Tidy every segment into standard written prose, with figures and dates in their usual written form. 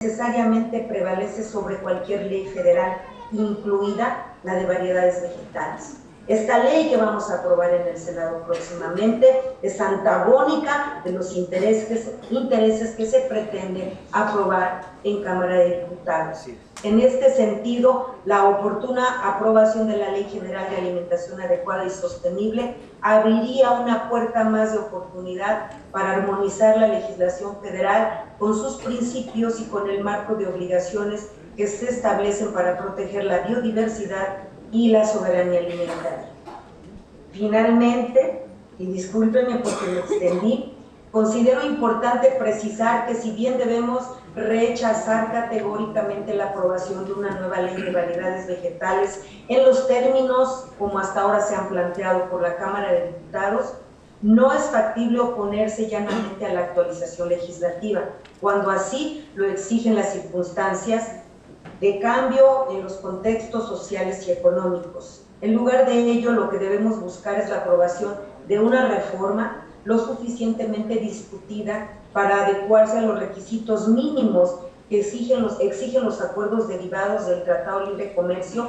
necesariamente prevalece sobre cualquier ley federal, incluida la de variedades vegetales. Esta ley que vamos a aprobar en el Senado próximamente es antagónica de los intereses que se pretenden aprobar en Cámara de Diputados. En este sentido, la oportuna aprobación de la Ley General de Alimentación Adecuada y Sostenible abriría una puerta más de oportunidad para armonizar la legislación federal con sus principios y con el marco de obligaciones que se establecen para proteger la biodiversidad y la soberanía alimentaria. Finalmente, y discúlpenme porque me extendí, considero importante precisar que si bien debemos rechazar categóricamente la aprobación de una nueva ley de variedades vegetales en los términos como hasta ahora se han planteado por la Cámara de Diputados, no es factible oponerse llanamente a la actualización legislativa, cuando así lo exigen las circunstancias de cambio en los contextos sociales y económicos. En lugar de ello, lo que debemos buscar es la aprobación de una reforma lo suficientemente discutida para adecuarse a los requisitos mínimos que exigen los acuerdos derivados del Tratado de Libre Comercio,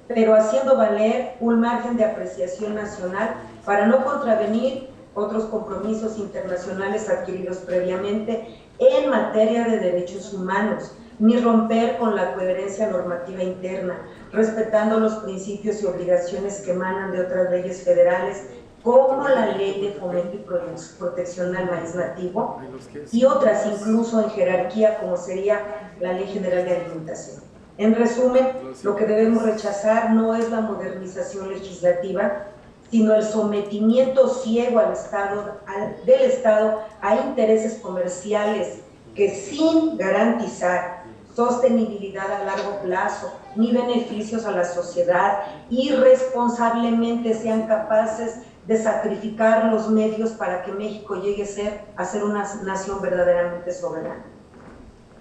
pero haciendo valer un margen de apreciación nacional para no contravenir otros compromisos internacionales adquiridos previamente en materia de derechos humanos, ni romper con la coherencia normativa interna, respetando los principios y obligaciones que emanan de otras leyes federales, como la Ley de Fomento y Protección al Maíz Nativo, y otras incluso en jerarquía, como sería la Ley General de Alimentación. En resumen, lo que debemos rechazar no es la modernización legislativa, sino el sometimiento ciego del Estado a intereses comerciales que, sin garantizar sostenibilidad a largo plazo ni beneficios a la sociedad, irresponsablemente sean capaces de sacrificar los medios para que México llegue a ser una nación verdaderamente soberana.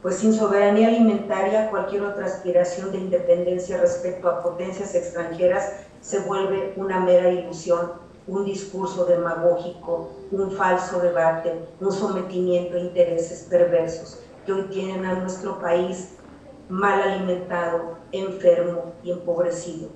Pues sin soberanía alimentaria, cualquier otra aspiración de independencia respecto a potencias extranjeras se vuelve una mera ilusión, un discurso demagógico, un falso debate, un sometimiento a intereses perversos que hoy tienen a nuestro país mal alimentado, enfermo y empobrecido.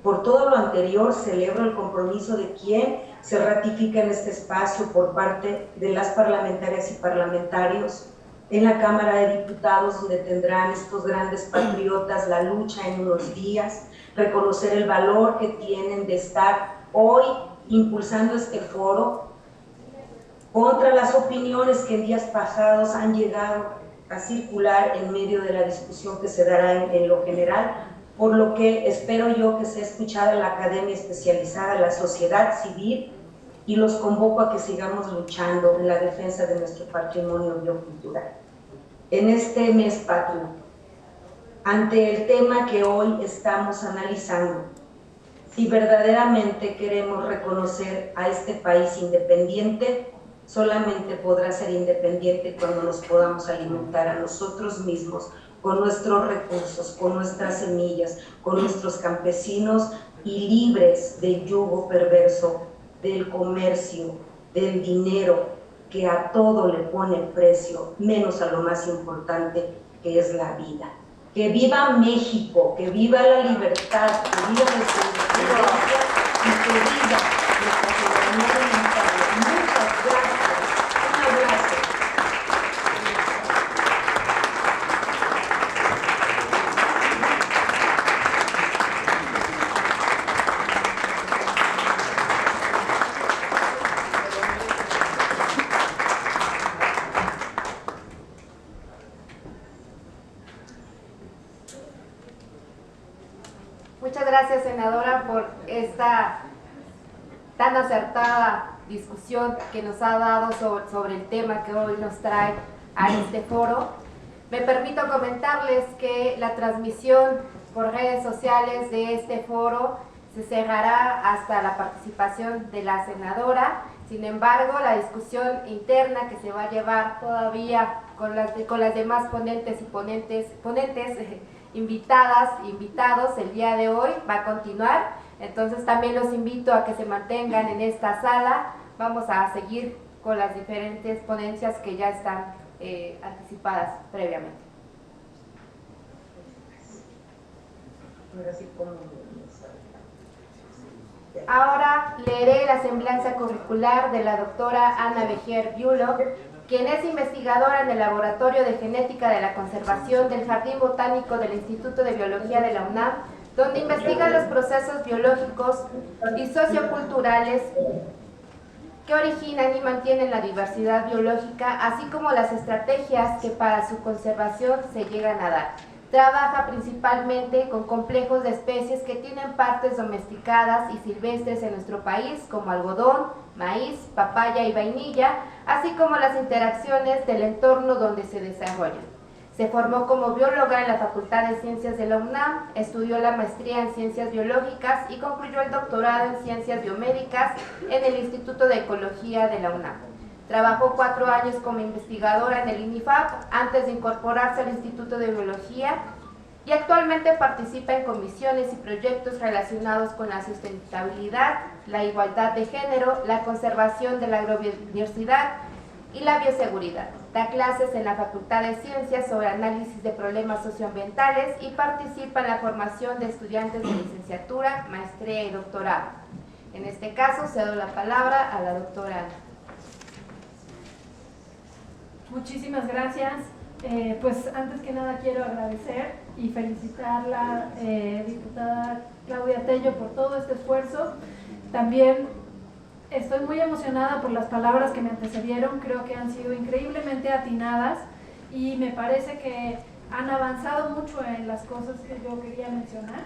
Por todo lo anterior, celebro el compromiso de quien se ratifica en este espacio por parte de las parlamentarias y parlamentarios en la Cámara de Diputados, donde tendrán estos grandes patriotas la lucha en unos días, reconocer el valor que tienen de estar hoy impulsando este foro contra las opiniones que en días pasados han llegado a circular en medio de la discusión que se dará en lo general, por lo que espero yo que sea escuchada la academia especializada, la sociedad civil, y los convoco a que sigamos luchando en la defensa de nuestro patrimonio biocultural. En este mes patrio, ante el tema que hoy estamos analizando, si verdaderamente queremos reconocer a este país independiente, solamente podrá ser independiente cuando nos podamos alimentar a nosotros mismos con nuestros recursos, con nuestras semillas, con nuestros campesinos y libres del yugo perverso del comercio, del dinero, que a todo le pone precio, menos a lo más importante, que es la vida. Que viva México, que viva la libertad, que viva nuestra independencia y que viva nuestra soberanía alimentaria. Muchas gracias. Un abrazo. Muchas gracias, senadora, por esta tan acertada discusión que nos ha dado sobre el tema que hoy nos trae a este foro. Me permito comentarles que la transmisión por redes sociales de este foro se cerrará hasta la participación de la senadora. Sin embargo, la discusión interna que se va a llevar todavía con las demás ponentes y ponentes invitadas, invitados el día de hoy va a continuar. Entonces también los invito a que se mantengan en esta sala. Vamos a seguir con las diferentes ponencias que ya están anticipadas previamente. Así como... Ahora leeré la semblanza curricular de la doctora Ana Vejer Biulo, quien es investigadora en el Laboratorio de Genética de la Conservación del Jardín Botánico del Instituto de Biología de la UNAM, donde investiga los procesos biológicos y socioculturales que originan y mantienen la diversidad biológica, así como las estrategias que para su conservación se llegan a dar. Trabaja principalmente con complejos de especies que tienen partes domesticadas y silvestres en nuestro país, como algodón, maíz, papaya y vainilla, así como las interacciones del entorno donde se desarrollan. Se formó como bióloga en la Facultad de Ciencias de la UNAM, estudió la maestría en Ciencias Biológicas y concluyó el doctorado en Ciencias Biomédicas en el Instituto de Ecología de la UNAM. Trabajó 4 años como investigadora en el INIFAP antes de incorporarse al Instituto de Biología y actualmente participa en comisiones y proyectos relacionados con la sustentabilidad, la igualdad de género, la conservación de la agrobiodiversidad y la bioseguridad. Da clases en la Facultad de Ciencias sobre análisis de problemas socioambientales y participa en la formación de estudiantes de licenciatura, maestría y doctorado. En este caso, cedo la palabra a la doctora Ana. Muchísimas gracias. Pues antes que nada quiero agradecer y felicitar a la diputada Claudia Tello por todo este esfuerzo. También estoy muy emocionada por las palabras que me antecedieron, creo que han sido increíblemente atinadas y me parece que han avanzado mucho en las cosas que yo quería mencionar,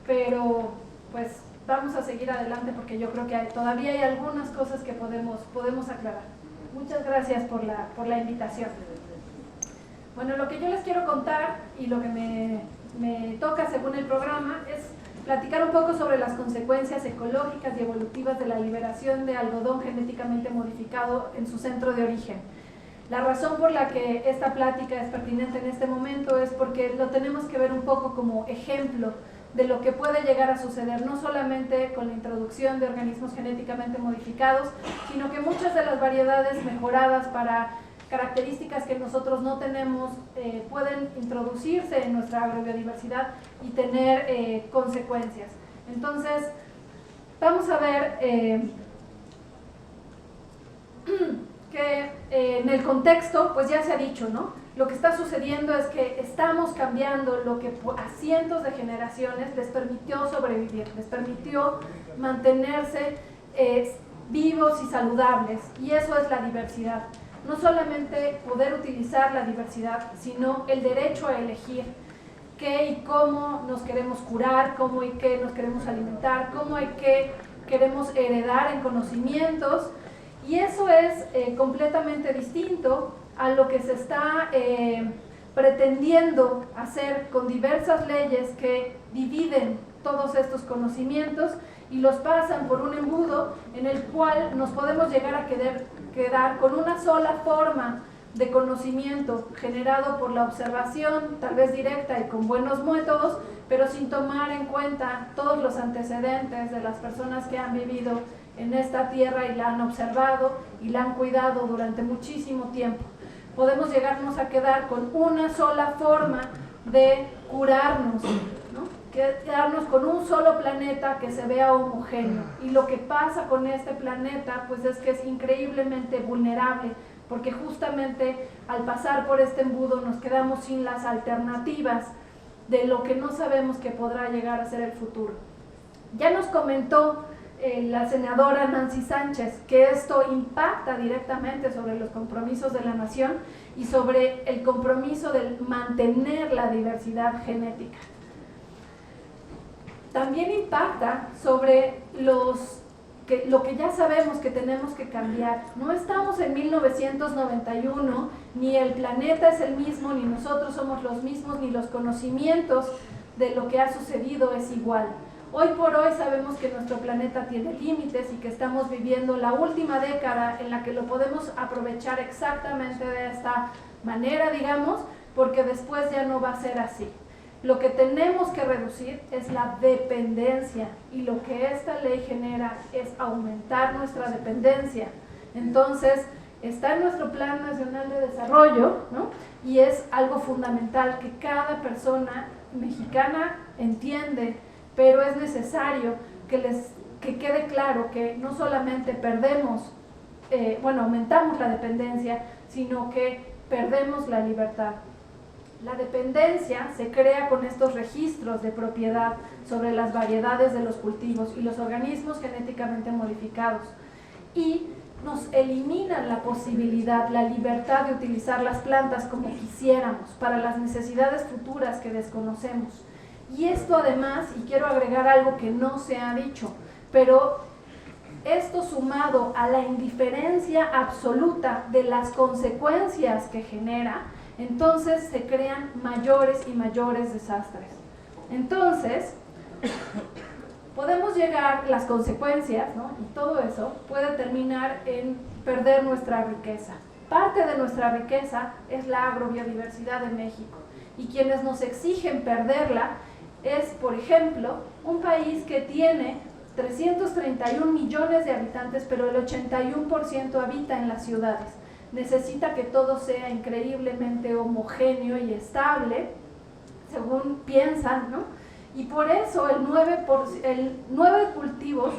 pero pues vamos a seguir adelante porque yo creo que todavía hay algunas cosas que podemos aclarar. Muchas gracias por la invitación. Bueno, lo que yo les quiero contar y lo que me toca según el programa es platicar un poco sobre las consecuencias ecológicas y evolutivas de la liberación de algodón genéticamente modificado en su centro de origen. La razón por la que esta plática es pertinente en este momento es porque lo tenemos que ver un poco como ejemplo de lo que puede llegar a suceder, no solamente con la introducción de organismos genéticamente modificados, sino que muchas de las variedades mejoradas para características que nosotros no tenemos pueden introducirse en nuestra agrobiodiversidad y tener consecuencias. Entonces, vamos a ver que en el contexto, pues ya se ha dicho, ¿no? Lo que está sucediendo es que estamos cambiando lo que a cientos de generaciones les permitió sobrevivir, les permitió mantenerse vivos y saludables, y eso es la diversidad. No solamente poder utilizar la diversidad, sino el derecho a elegir qué y cómo nos queremos curar, cómo y qué nos queremos alimentar, cómo y qué queremos heredar en conocimientos, y eso es completamente distinto a lo que se está pretendiendo hacer con diversas leyes que dividen todos estos conocimientos y los pasan por un embudo en el cual nos podemos llegar a quedar con una sola forma de conocimiento generado por la observación, tal vez directa y con buenos métodos, pero sin tomar en cuenta todos los antecedentes de las personas que han vivido en esta tierra y la han observado y la han cuidado durante muchísimo tiempo. Podemos llegarnos a quedar con una sola forma de curarnos, ¿no? Quedarnos con un solo planeta que se vea homogéneo. Y lo que pasa con este planeta, pues es que es increíblemente vulnerable, porque justamente al pasar por este embudo nos quedamos sin las alternativas de lo que no sabemos que podrá llegar a ser el futuro. Ya nos comentó la senadora Nancy Sánchez que esto impacta directamente sobre los compromisos de la nación y sobre el compromiso de mantener la diversidad genética. También impacta sobre lo que ya sabemos que tenemos que cambiar. No estamos en 1991, ni el planeta es el mismo, ni nosotros somos los mismos, ni los conocimientos de lo que ha sucedido es igual. Hoy por hoy sabemos que nuestro planeta tiene límites y que estamos viviendo la última década en la que lo podemos aprovechar exactamente de esta manera, digamos, porque después ya no va a ser así. Lo que tenemos que reducir es la dependencia, y lo que esta ley genera es aumentar nuestra dependencia. Entonces, está en nuestro Plan Nacional de Desarrollo, ¿no? Y es algo fundamental que cada persona mexicana entiende, pero es necesario que quede claro que no solamente aumentamos la dependencia, sino que perdemos la libertad. La dependencia se crea con estos registros de propiedad sobre las variedades de los cultivos y los organismos genéticamente modificados, y nos eliminan la posibilidad, la libertad de utilizar las plantas como quisiéramos para las necesidades futuras que desconocemos. Y esto además, y quiero agregar algo que no se ha dicho, pero esto sumado a la indiferencia absoluta de las consecuencias que genera, entonces se crean mayores y mayores desastres. Entonces, podemos llegar, las consecuencias, ¿no? Y todo eso puede terminar en perder nuestra riqueza. Parte de nuestra riqueza es la agrobiodiversidad de México, y quienes nos exigen perderla es, por ejemplo, un país que tiene 331 millones de habitantes, pero el 81% habita en las ciudades. Necesita que todo sea increíblemente homogéneo y estable, según piensan, ¿no? Y por eso el 9 cultivos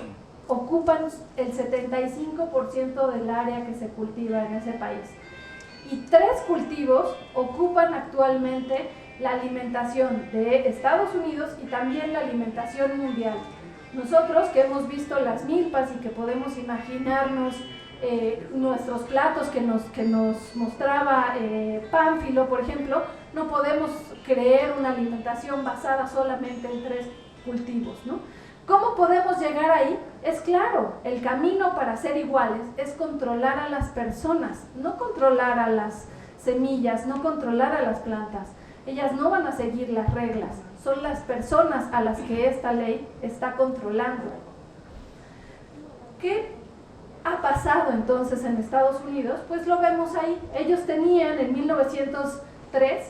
ocupan el 75% del área que se cultiva en ese país. Y 3 cultivos ocupan actualmente la alimentación de Estados Unidos y también la alimentación mundial. Nosotros que hemos visto las milpas y que podemos imaginarnos nuestros platos que nos mostraba Pánfilo, por ejemplo, no podemos creer una alimentación basada solamente en 3 cultivos, ¿no? ¿Cómo podemos llegar ahí? Es claro, el camino para ser iguales es controlar a las personas, no controlar a las semillas, no controlar a las plantas. Ellas no van a seguir las reglas, son las personas a las que esta ley está controlando. ¿Qué ha pasado entonces en Estados Unidos? Pues lo vemos ahí. Ellos tenían en 1903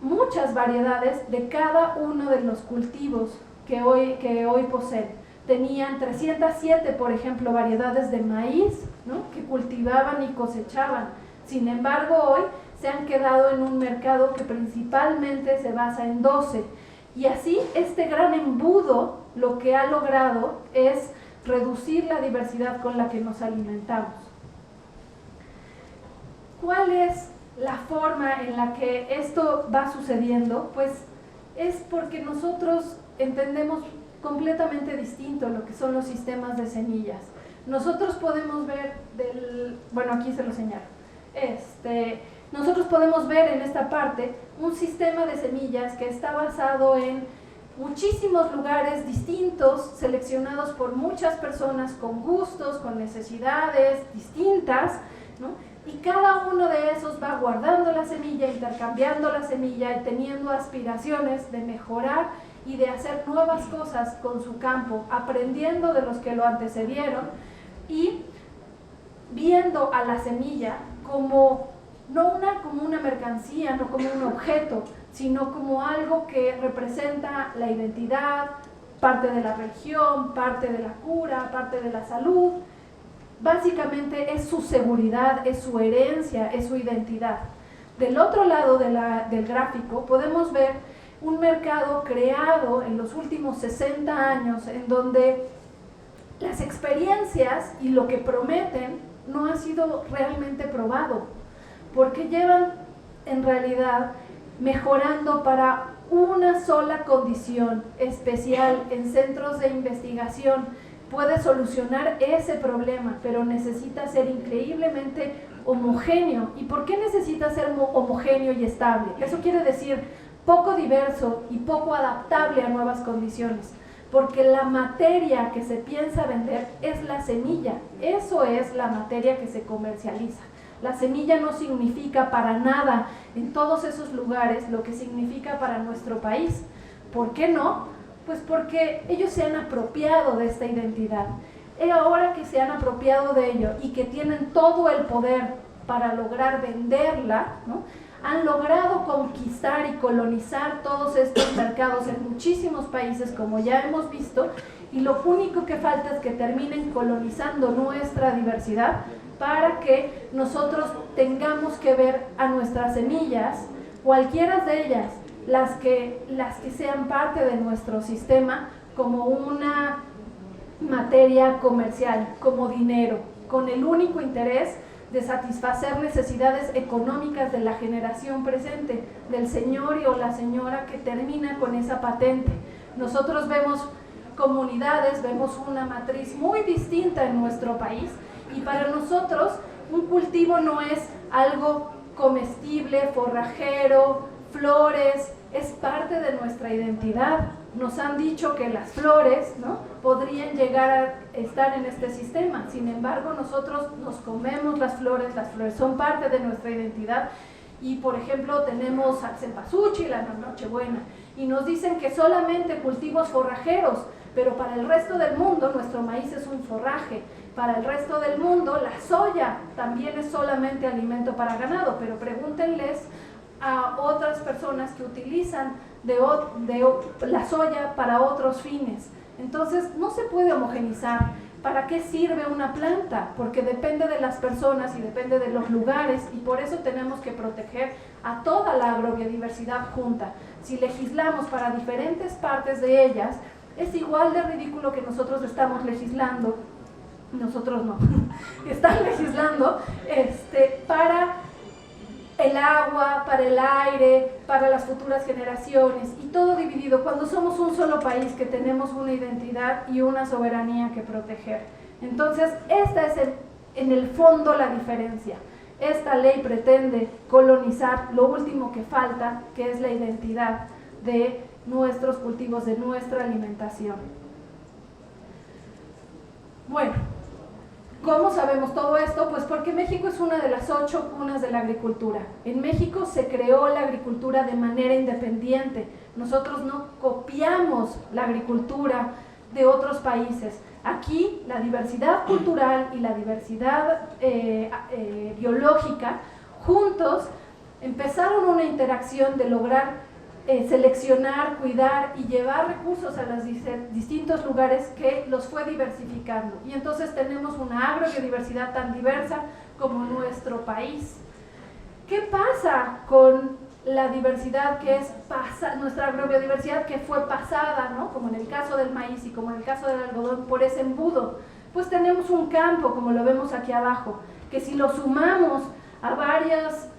muchas variedades de cada uno de los cultivos que hoy poseen. Tenían 307, por ejemplo, variedades de maíz, ¿no? Que cultivaban y cosechaban. Sin embargo, hoy se han quedado en un mercado que principalmente se basa en 12. Y así, este gran embudo lo que ha logrado es reducir la diversidad con la que nos alimentamos. ¿Cuál es la forma en la que esto va sucediendo? Pues es porque nosotros entendemos completamente distinto lo que son los sistemas de semillas. Nosotros podemos ver aquí se lo señalo. Nosotros podemos ver en esta parte un sistema de semillas que está basado en muchísimos lugares distintos, seleccionados por muchas personas con gustos, con necesidades distintas, ¿no? Y cada uno de esos va guardando la semilla, intercambiando la semilla y teniendo aspiraciones de mejorar y de hacer nuevas cosas con su campo, aprendiendo de los que lo antecedieron y viendo a la semilla como como una mercancía, no como un objeto, sino como algo que representa la identidad, parte de la religión, parte de la cura, parte de la salud. Básicamente es su seguridad, es su herencia, es su identidad. Del otro lado del gráfico podemos ver un mercado creado en los últimos 60 años en donde las experiencias y lo que prometen no ha sido realmente probado, porque llevan en realidad mejorando para una sola condición especial en centros de investigación. Puede solucionar ese problema, pero necesita ser increíblemente homogéneo. ¿Y por qué necesita ser homogéneo y estable? Eso quiere decir poco diverso y poco adaptable a nuevas condiciones, porque la materia que se piensa vender es la semilla. Eso es la materia que se comercializa. La semilla no significa para nada en todos esos lugares lo que significa para nuestro país. ¿Por qué no? Pues porque ellos se han apropiado de esta identidad. Y ahora que se han apropiado de ello y que tienen todo el poder para lograr venderla, ¿no? Han logrado conquistar y colonizar todos estos mercados en muchísimos países, como ya hemos visto, y lo único que falta es que terminen colonizando nuestra diversidad para que nosotros tengamos que ver a nuestras semillas, cualquiera de ellas, las que sean parte de nuestro sistema, como una materia comercial, como dinero, con el único interés de satisfacer necesidades económicas de la generación presente, del señor o la señora que termina con esa patente. Nosotros vemos comunidades, vemos una matriz muy distinta en nuestro país, y para nosotros un cultivo no es algo comestible, forrajero, flores, es parte de nuestra identidad. Nos han dicho que las flores, ¿no?, podrían llegar a estar en este sistema. Sin embargo, nosotros nos comemos las flores son parte de nuestra identidad. Y por ejemplo tenemos al cempasúchil, la nochebuena, y nos dicen que solamente cultivos forrajeros, pero para el resto del mundo nuestro maíz es un forraje. Para el resto del mundo la soya también es solamente alimento para ganado, pero pregúntenles a otras personas que utilizan la soya para otros fines. Entonces no se puede homogenizar. ¿Para qué sirve una planta? Porque depende de las personas y depende de los lugares, y por eso tenemos que proteger a toda la agrobiodiversidad junta. Si legislamos para diferentes partes de ellas, es igual de ridículo que nosotros estamos legislando, nosotros no, están legislando para el agua, para el aire, para las futuras generaciones, y todo dividido, cuando somos un solo país que tenemos una identidad y una soberanía que proteger. Entonces, esta es en el fondo la diferencia. Esta ley pretende colonizar lo último que falta, que es la identidad de nuestros cultivos, de nuestra alimentación. Bueno, ¿cómo sabemos todo esto? Pues porque México es una de las 8 cunas de la agricultura. En México se creó la agricultura de manera independiente. Nosotros no copiamos la agricultura de otros países. Aquí la diversidad cultural y la diversidad biológica juntos empezaron una interacción de lograr seleccionar, cuidar y llevar recursos a los distintos lugares que los fue diversificando. Y entonces tenemos una agrobiodiversidad tan diversa como nuestro país. ¿Qué pasa con la diversidad que es nuestra agrobiodiversidad que fue pasada, ¿no?, como en el caso del maíz y como en el caso del algodón, por ese embudo? Pues tenemos un campo, como lo vemos aquí abajo, que si lo sumamos a varias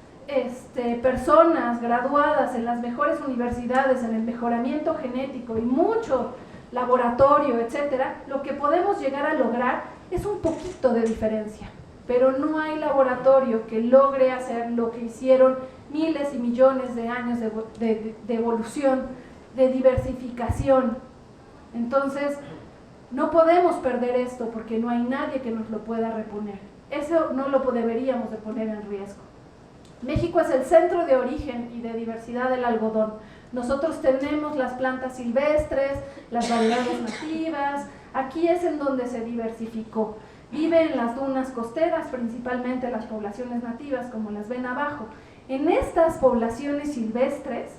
personas graduadas en las mejores universidades en el mejoramiento genético y mucho laboratorio, etcétera, lo que podemos llegar a lograr es un poquito de diferencia, pero no hay laboratorio que logre hacer lo que hicieron miles y millones de años de evolución, de diversificación. Entonces no podemos perder esto porque no hay nadie que nos lo pueda reponer. Eso no lo deberíamos de poner en riesgo. México es el centro de origen y de diversidad del algodón. Nosotros tenemos las plantas silvestres, las variedades nativas. Aquí es en donde se diversificó. Vive en las dunas costeras, principalmente las poblaciones nativas, como las ven abajo. En estas poblaciones silvestres,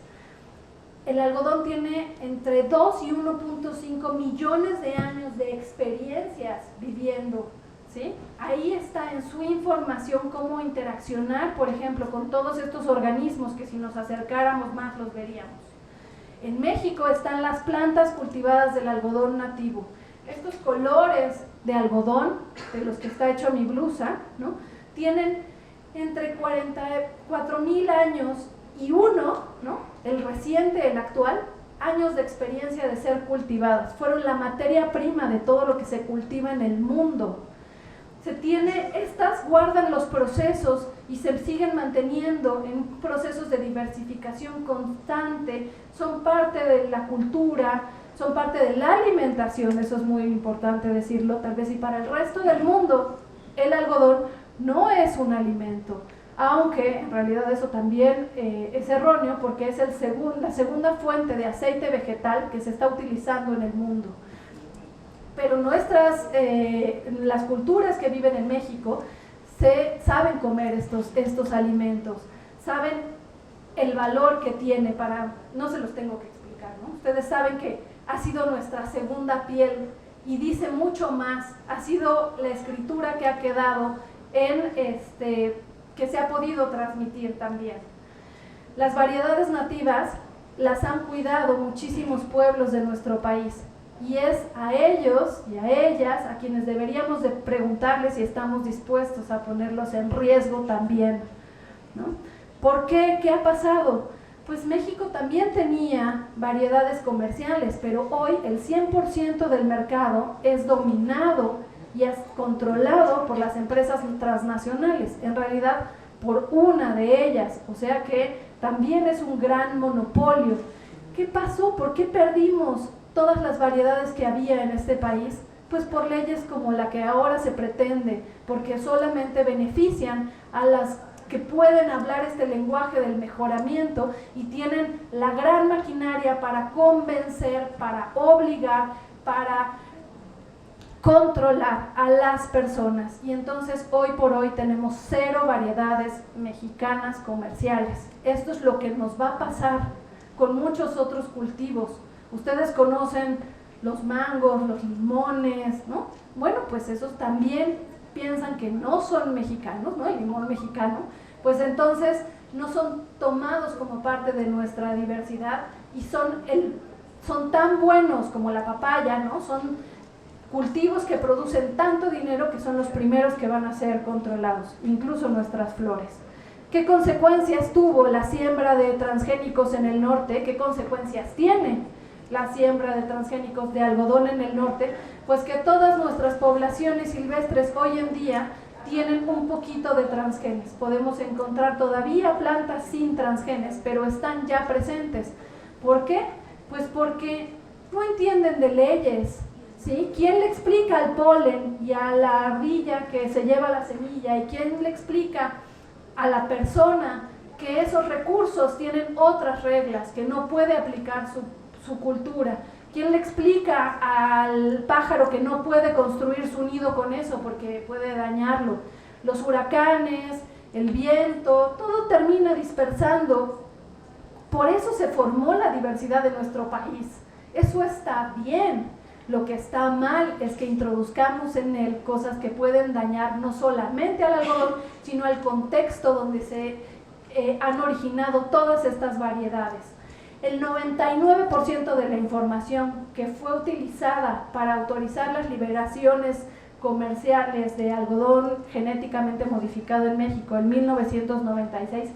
el algodón tiene entre 2 y 1.5 millones de años de experiencias viviendo, ¿sí? Ahí está en su información cómo interaccionar, por ejemplo, con todos estos organismos que si nos acercáramos más los veríamos. En México están las plantas cultivadas del algodón nativo. Estos colores de algodón, de los que está hecho mi blusa, ¿no?, tienen entre 44,000 años y ¿no?, el reciente, el actual, años de experiencia de ser cultivadas. Fueron la materia prima de todo lo que se cultiva en el mundo. Estas guardan los procesos y se siguen manteniendo en procesos de diversificación constante, son parte de la cultura, son parte de la alimentación, eso es muy importante decirlo, tal vez, y para el resto del mundo el algodón no es un alimento, aunque en realidad eso también es erróneo porque es la segunda fuente de aceite vegetal que se está utilizando en el mundo. Pero las culturas que viven en México saben comer estos alimentos, saben el valor que tiene no se los tengo que explicar, ¿no? Ustedes saben que ha sido nuestra segunda piel y dice mucho más, ha sido la escritura que ha quedado que se ha podido transmitir también. Las variedades nativas las han cuidado muchísimos pueblos de nuestro país, y es a ellos y a ellas a quienes deberíamos de preguntarles si estamos dispuestos a ponerlos en riesgo también, ¿no? ¿Por qué? ¿Qué ha pasado? Pues México también tenía variedades comerciales, pero hoy el 100% del mercado es dominado y es controlado por las empresas transnacionales, en realidad por una de ellas, o sea que también es un gran monopolio. ¿Qué pasó? ¿Por qué perdimos todas las variedades que había en este país? Pues por leyes como la que ahora se pretende, porque solamente benefician a las que pueden hablar este lenguaje del mejoramiento y tienen la gran maquinaria para convencer, para obligar, para controlar a las personas. Y entonces hoy por hoy tenemos 0 variedades mexicanas comerciales. Esto es lo que nos va a pasar con muchos otros cultivos. Ustedes conocen los mangos, los limones, ¿no? Bueno, pues esos también piensan que no son mexicanos, ¿no? El limón mexicano, pues entonces no son tomados como parte de nuestra diversidad y son tan buenos como la papaya, ¿no? Son cultivos que producen tanto dinero que son los primeros que van a ser controlados, incluso nuestras flores. ¿Qué consecuencias tuvo la siembra de transgénicos en el norte? ¿Qué consecuencias tiene la siembra de transgénicos de algodón en el norte? Pues que todas nuestras poblaciones silvestres hoy en día tienen un poquito de transgenes. Podemos encontrar todavía plantas sin transgenes, pero están ya presentes. ¿Por qué? Pues porque no entienden de leyes, ¿sí? ¿Quién le explica al polen y a la ardilla que se lleva la semilla? ¿Y quién le explica a la persona que esos recursos tienen otras reglas, que no puede aplicar su cultura? ¿Quién le explica al pájaro que no puede construir su nido con eso porque puede dañarlo? Los huracanes, el viento, todo termina dispersando. Por eso se formó la diversidad de nuestro país. Eso está bien. Lo que está mal es que introduzcamos en él cosas que pueden dañar no solamente al algodón, sino al contexto donde se han originado todas estas variedades. El 99% de la información que fue utilizada para autorizar las liberaciones comerciales de algodón genéticamente modificado en México en 1996,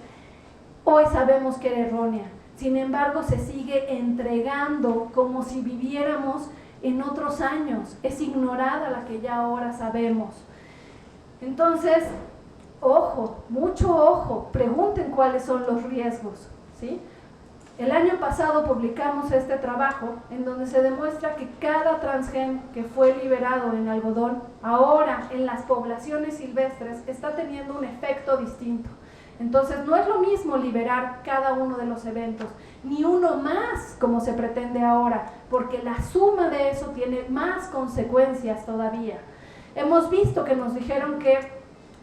hoy sabemos que era errónea. Sin embargo, se sigue entregando como si viviéramos en otros años. Es ignorada la que ya ahora sabemos. Entonces, ojo, mucho ojo, pregunten cuáles son los riesgos, ¿sí? El año pasado publicamos este trabajo en donde se demuestra que cada transgén que fue liberado en algodón, ahora en las poblaciones silvestres, está teniendo un efecto distinto. Entonces no es lo mismo liberar cada uno de los eventos, ni uno más como se pretende ahora, porque la suma de eso tiene más consecuencias todavía. Hemos visto que nos dijeron que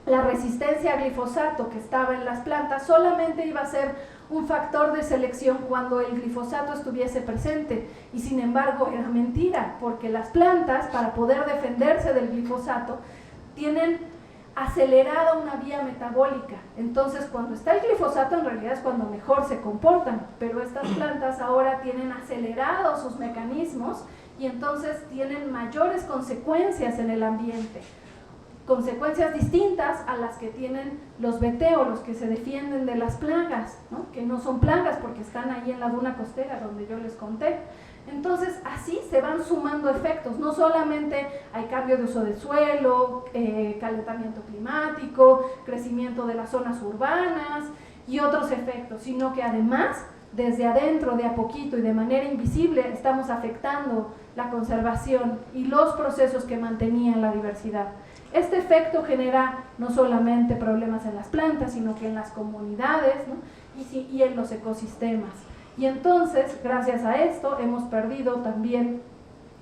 la resistencia a glifosato que estaba en las plantas solamente iba a ser un factor de selección cuando el glifosato estuviese presente, y sin embargo era mentira, porque las plantas, para poder defenderse del glifosato, tienen acelerada una vía metabólica. Entonces cuando está el glifosato en realidad es cuando mejor se comportan, pero estas plantas ahora tienen acelerados sus mecanismos y entonces tienen mayores consecuencias en el ambiente. Consecuencias distintas a las que tienen los veteolos que se defienden de las plagas, ¿no? Que no son plagas porque están ahí en la duna costera donde yo les conté. Entonces así se van sumando efectos, no solamente hay cambio de uso del suelo, calentamiento climático, crecimiento de las zonas urbanas y otros efectos, sino que además desde adentro, de a poquito y de manera invisible, estamos afectando la conservación y los procesos que mantenían la diversidad. Este efecto genera no solamente problemas en las plantas, sino que en las comunidades, ¿no? y en los ecosistemas. Y entonces, gracias a esto, hemos perdido también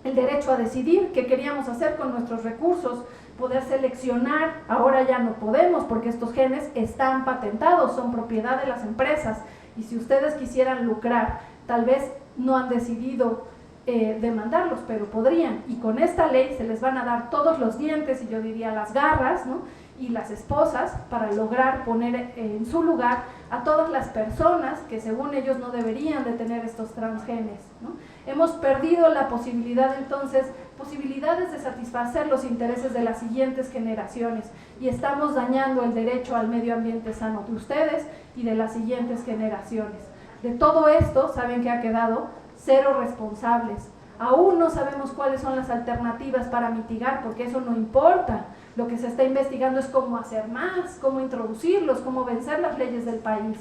el derecho a decidir qué queríamos hacer con nuestros recursos, poder seleccionar. Ahora ya no podemos porque estos genes están patentados, son propiedad de las empresas, y si ustedes quisieran lucrar, tal vez no han decidido demandarlos, pero podrían, y con esta ley se les van a dar todos los dientes y yo diría las garras, ¿no? y las esposas para lograr poner en su lugar a todas las personas que según ellos no deberían de tener estos transgenes, ¿no? Hemos perdido la posibilidad entonces, posibilidades de satisfacer los intereses de las siguientes generaciones y estamos dañando el derecho al medio ambiente sano de ustedes y de las siguientes generaciones. De todo esto, ¿saben qué ha quedado? Cero responsables. Aún no sabemos cuáles son las alternativas para mitigar, porque eso no importa. Lo que se está investigando es cómo hacer más, cómo introducirlos, cómo vencer las leyes del país.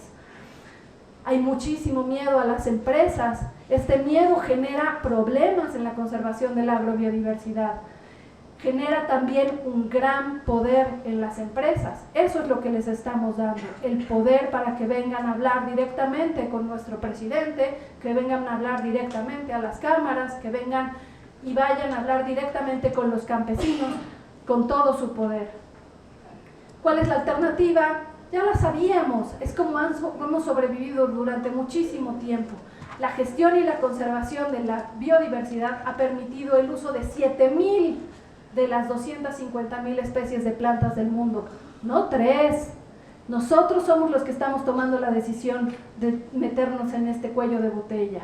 Hay muchísimo miedo a las empresas. Este miedo genera problemas en la conservación de la agrobiodiversidad. Genera también un gran poder en las empresas. Eso es lo que les estamos dando, el poder para que vengan a hablar directamente con nuestro presidente, que vengan a hablar directamente a las cámaras, que vengan y vayan a hablar directamente con los campesinos, con todo su poder. ¿Cuál es la alternativa? Ya la sabíamos, es como hemos sobrevivido durante muchísimo tiempo. La gestión y la conservación de la biodiversidad ha permitido el uso de 7,000 de las 250,000 especies de plantas del mundo, no 3. Nosotros somos los que estamos tomando la decisión de meternos en este cuello de botella.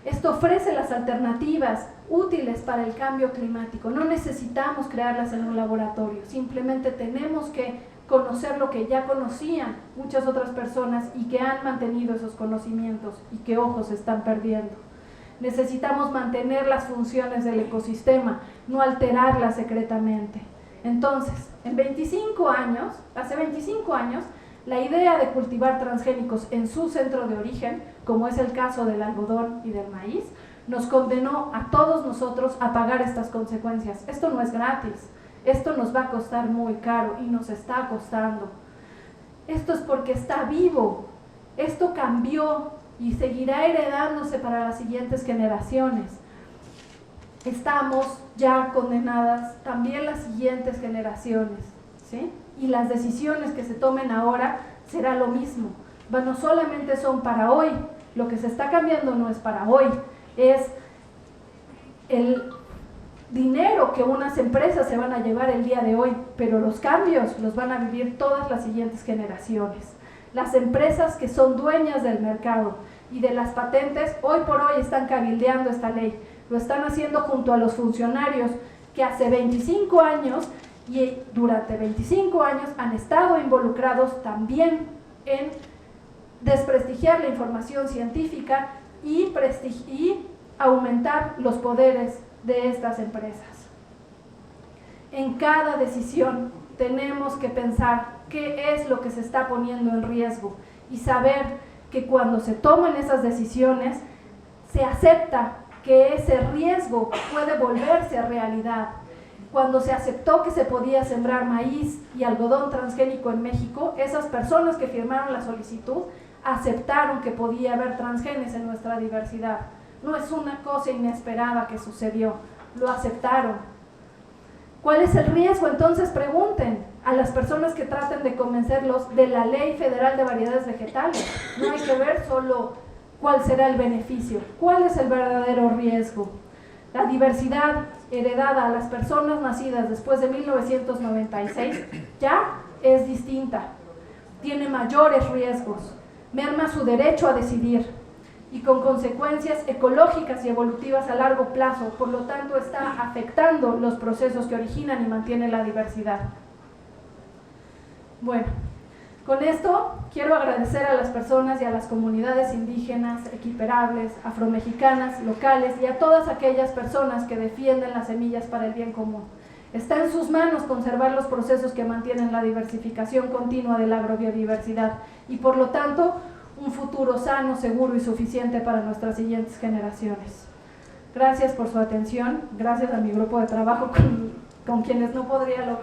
Esto ofrece las alternativas útiles para el cambio climático. No necesitamos crearlas en un laboratorio, simplemente tenemos que conocer lo que ya conocían muchas otras personas y que han mantenido esos conocimientos y que, ojo, se están perdiendo. Necesitamos mantener las funciones del ecosistema, no alterarlas secretamente. Entonces, hace 25 años, la idea de cultivar transgénicos en su centro de origen, como es el caso del algodón y del maíz, nos condenó a todos nosotros a pagar estas consecuencias. Esto no es gratis, esto nos va a costar muy caro y nos está costando. Esto es porque está vivo, esto cambió y seguirá heredándose para las siguientes generaciones. Estamos ya condenadas también las siguientes generaciones, ¿sí? Y las decisiones que se tomen ahora será lo mismo. No solamente son para hoy, lo que se está cambiando no es para hoy, es el dinero que unas empresas se van a llevar el día de hoy, pero los cambios los van a vivir todas las siguientes generaciones. Las empresas que son dueñas del mercado y de las patentes, hoy por hoy están cabildeando esta ley. Lo están haciendo junto a los funcionarios que hace 25 años y durante 25 años han estado involucrados también en desprestigiar la información científica y aumentar los poderes de estas empresas. En cada decisión tenemos que pensar qué es lo que se está poniendo en riesgo y saber que cuando se toman esas decisiones se acepta que ese riesgo puede volverse realidad. Cuando se aceptó que se podía sembrar maíz y algodón transgénico en México, esas personas que firmaron la solicitud aceptaron que podía haber transgenes en nuestra diversidad. No es una cosa inesperada que sucedió, lo aceptaron. ¿Cuál es el riesgo? Entonces pregunten a las personas que traten de convencerlos de la Ley Federal de Variedades Vegetales. No hay que ver solo cuál será el beneficio, cuál es el verdadero riesgo. La diversidad heredada a las personas nacidas después de 1996 ya es distinta, tiene mayores riesgos, merma su derecho a decidir y con consecuencias ecológicas y evolutivas a largo plazo, por lo tanto está afectando los procesos que originan y mantienen la diversidad. Bueno, con esto quiero agradecer a las personas y a las comunidades indígenas, equiparables, afromexicanas, locales y a todas aquellas personas que defienden las semillas para el bien común. Está en sus manos conservar los procesos que mantienen la diversificación continua de la agrobiodiversidad y por lo tanto un futuro sano, seguro y suficiente para nuestras siguientes generaciones. Gracias por su atención, gracias a mi grupo de trabajo con quienes no podría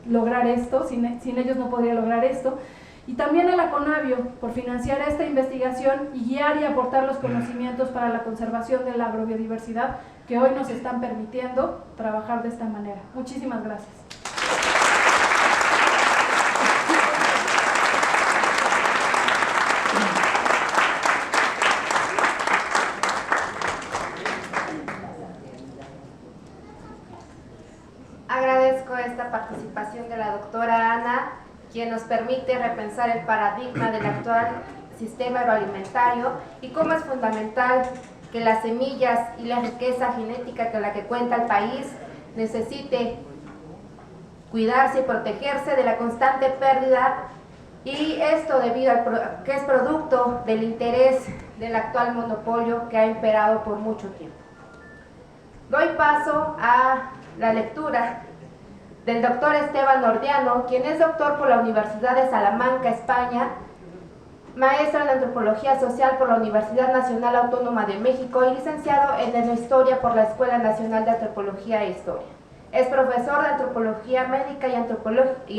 lograr esto, sin ellos no podría lograr esto, y también a la CONABIO por financiar esta investigación y guiar y aportar los conocimientos para la conservación de la agrobiodiversidad que hoy nos están permitiendo trabajar de esta manera. Muchísimas gracias. Agradezco esta participación de la doctora quien nos permite repensar el paradigma del actual sistema agroalimentario y cómo es fundamental que las semillas y la riqueza genética con la que cuenta el país necesite cuidarse y protegerse de la constante pérdida, y esto debido a que es producto del interés del actual monopolio que ha imperado por mucho tiempo. Doy paso a la lectura del doctor Esteban Ordiano, quien es doctor por la Universidad de Salamanca, España, maestro en Antropología Social por la Universidad Nacional Autónoma de México y licenciado en Etnohistoria por la Escuela Nacional de Antropología e Historia. Es profesor de Antropología Médica y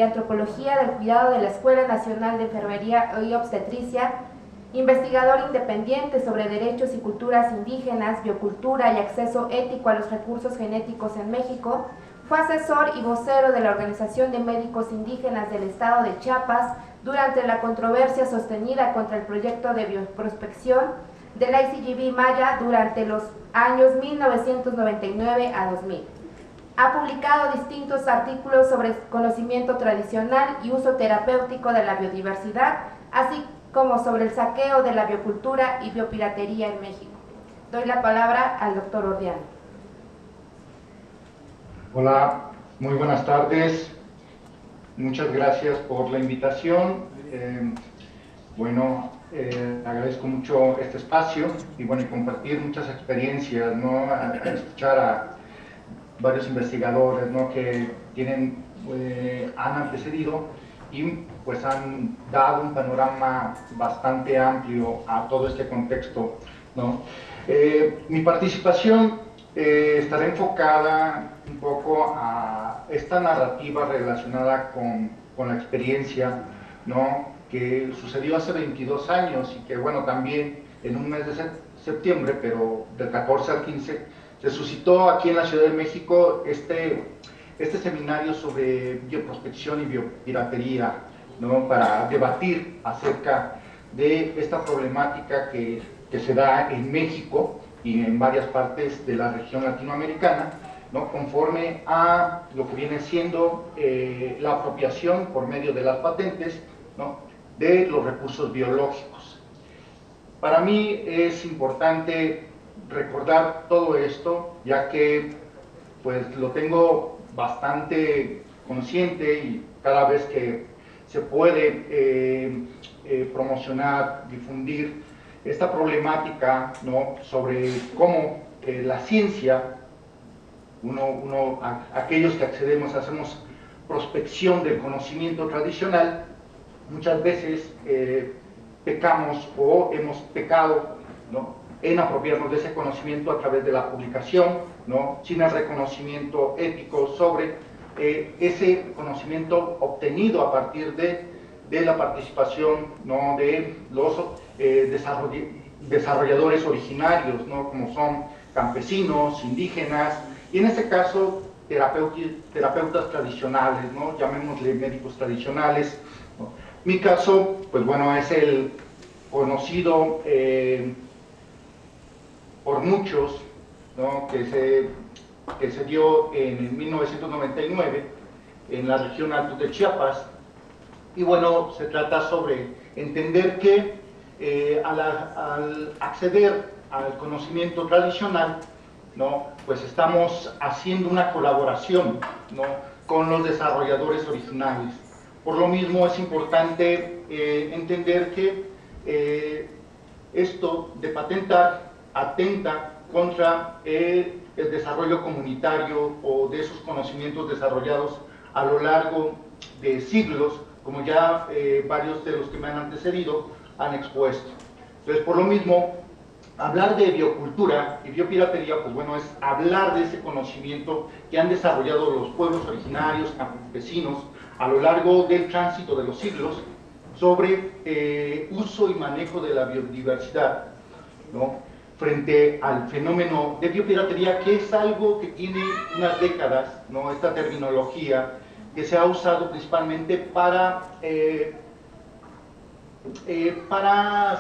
Antropología del Cuidado de la Escuela Nacional de Enfermería y Obstetricia, investigador independiente sobre derechos y culturas indígenas, biocultura y acceso ético a los recursos genéticos en México. Fue asesor y vocero de la Organización de Médicos Indígenas del Estado de Chiapas durante la controversia sostenida contra el proyecto de bioprospección de la ICGB Maya durante los años 1999 a 2000. Ha publicado distintos artículos sobre conocimiento tradicional y uso terapéutico de la biodiversidad, así como sobre el saqueo de la biocultura y biopiratería en México. Doy la palabra al doctor Ordiano. Hola, muy buenas tardes. Muchas gracias por la invitación. Agradezco mucho este espacio y compartir muchas experiencias, ¿no? A escuchar a varios investigadores, ¿no? Que han antecedido y pues han dado un panorama bastante amplio a todo este contexto, ¿no? Mi participación estará enfocada un poco a esta narrativa relacionada con la experiencia, ¿no? Que sucedió hace 22 años y que también en un mes de septiembre, pero del 14 al 15, se suscitó aquí en la Ciudad de México este seminario sobre bioprospección y biopiratería, ¿no? Para debatir acerca de esta problemática que se da en México y en varias partes de la región latinoamericana, ¿no? Conforme a lo que viene siendo la apropiación por medio de las patentes, ¿no? De los recursos biológicos. Para mí es importante recordar todo esto, ya que pues lo tengo bastante consciente y cada vez que se puede promocionar, difundir esta problemática, ¿no? Sobre cómo la ciencia, aquellos que accedemos, hacemos prospección del conocimiento tradicional, muchas veces pecamos o hemos pecado, ¿no? En apropiarnos de ese conocimiento a través de la publicación, ¿no? Sin el reconocimiento ético sobre ese conocimiento obtenido a partir de la participación, ¿no? De los desarrolladores originarios, ¿no? Como son campesinos, indígenas, y en este caso terapeutas tradicionales, ¿no? Llamémosle médicos tradicionales, ¿no? Mi caso, pues es el conocido por muchos, ¿no? que se dio en 1999 en la región Altos de Chiapas, y se trata sobre entender que al acceder al conocimiento tradicional, ¿no? Pues estamos haciendo una colaboración, ¿no? Con los desarrolladores originales. Por lo mismo es importante entender que esto de patentar atenta contra el desarrollo comunitario o de esos conocimientos desarrollados a lo largo de siglos, como ya varios de los que me han antecedido han expuesto. Entonces, por lo mismo, hablar de biocultura y biopiratería, pues es hablar de ese conocimiento que han desarrollado los pueblos originarios, campesinos, a lo largo del tránsito de los siglos, sobre uso y manejo de la biodiversidad, ¿no? Frente al fenómeno de biopiratería, que es algo que tiene unas décadas, ¿no? Esta terminología que se ha usado principalmente para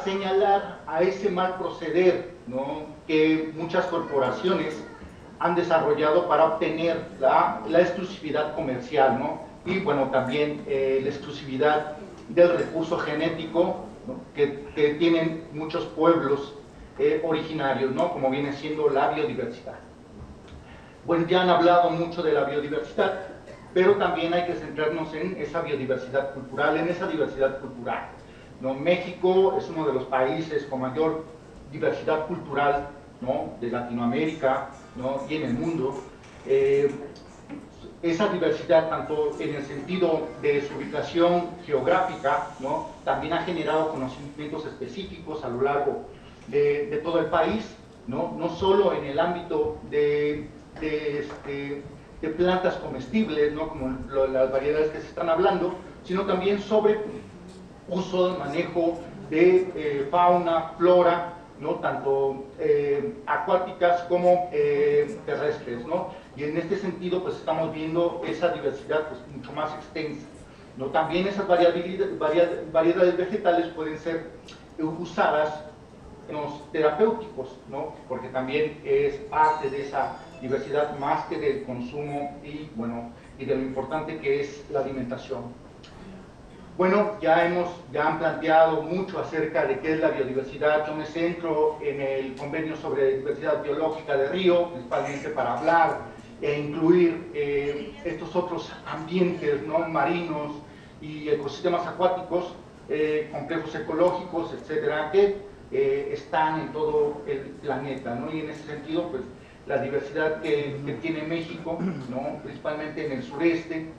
señalar a ese mal proceder, ¿no? Que muchas corporaciones han desarrollado para obtener la exclusividad comercial, ¿no? y bueno, también la exclusividad del recurso genético, ¿no?, que tienen muchos pueblos originarios, ¿no?, como viene siendo la biodiversidad. Bueno, ya han hablado mucho de la biodiversidad, pero también hay que centrarnos en esa biodiversidad cultural, ¿no? México es uno de los países con mayor diversidad cultural, ¿no?, de Latinoamérica, ¿no?, y en el mundo. Esa diversidad, tanto en el sentido de su ubicación geográfica, ¿no?, también ha generado conocimientos específicos a lo largo de todo el país, ¿no?, no solo en el ámbito de plantas comestibles, ¿no?, como las variedades que se están hablando, sino también sobre uso, manejo de fauna, flora, ¿no?, tanto acuáticas como terrestres, ¿no? Y en este sentido, pues estamos viendo esa diversidad pues mucho más extensa, ¿no? También esas variedades vegetales pueden ser usadas en los terapéuticos, ¿no?, porque también es parte de esa diversidad más que del consumo y, bueno, y de lo importante que es la alimentación. Bueno, ya han planteado mucho acerca de qué es la biodiversidad. Yo me centro en el convenio sobre diversidad biológica de Río, principalmente para hablar e incluir estos otros ambientes, ¿no?, marinos y ecosistemas acuáticos, complejos ecológicos, etcétera, que están en todo el planeta, ¿no? Y en ese sentido, pues, la diversidad que tiene México, ¿no?, principalmente en el sureste,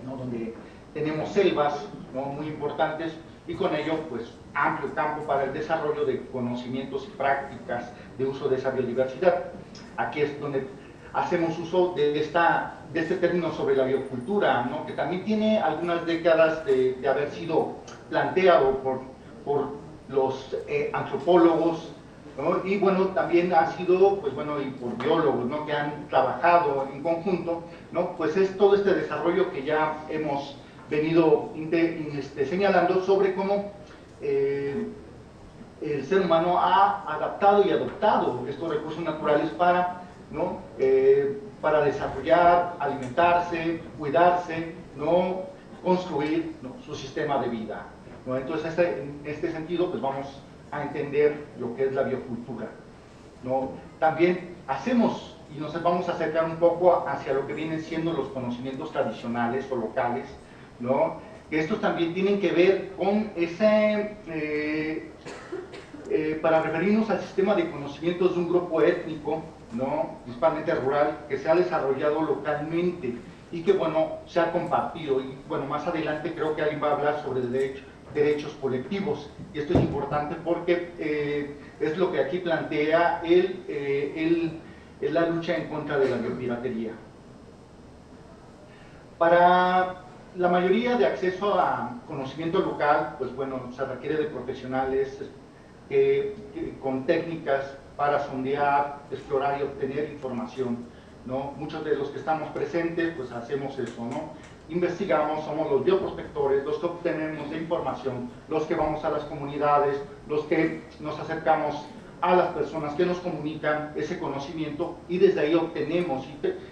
¿no?, donde tenemos selvas, ¿no?, muy importantes, y con ello, pues, amplio campo para el desarrollo de conocimientos y prácticas de uso de esa biodiversidad. Aquí es donde hacemos uso de este término sobre la biocultura, ¿no?, que también tiene algunas décadas de haber sido planteado por los antropólogos, ¿no?, y bueno, también ha sido, pues bueno, y por biólogos, ¿no?, que han trabajado en conjunto, ¿no?, pues es todo este desarrollo que ya hemos venido señalando sobre cómo el ser humano ha adaptado y adoptado estos recursos naturales para, ¿no?, para desarrollar, alimentarse, cuidarse, ¿no?, construir, ¿no?, su sistema de vida, ¿no? Entonces, en este sentido, pues vamos a entender lo que es la biocultura, ¿no? También hacemos y nos vamos a acercar un poco hacia lo que vienen siendo los conocimientos tradicionales o locales, ¿no?, que estos también tienen que ver con ese, para referirnos al sistema de conocimientos de un grupo étnico, ¿no?, principalmente rural, que se ha desarrollado localmente y que, bueno, se ha compartido. Y bueno, más adelante creo que alguien va a hablar sobre derechos colectivos, y esto es importante porque es lo que aquí plantea la lucha en contra de la biopiratería. Para la mayoría de acceso a conocimiento local, pues bueno, se requiere de profesionales con técnicas para sondear, explorar y obtener información, ¿no? Muchos de los que estamos presentes, pues hacemos eso, ¿no? Investigamos, somos los bioprospectores, los que obtenemos la información, los que vamos a las comunidades, los que nos acercamos a las personas que nos comunican ese conocimiento, y desde ahí obtenemos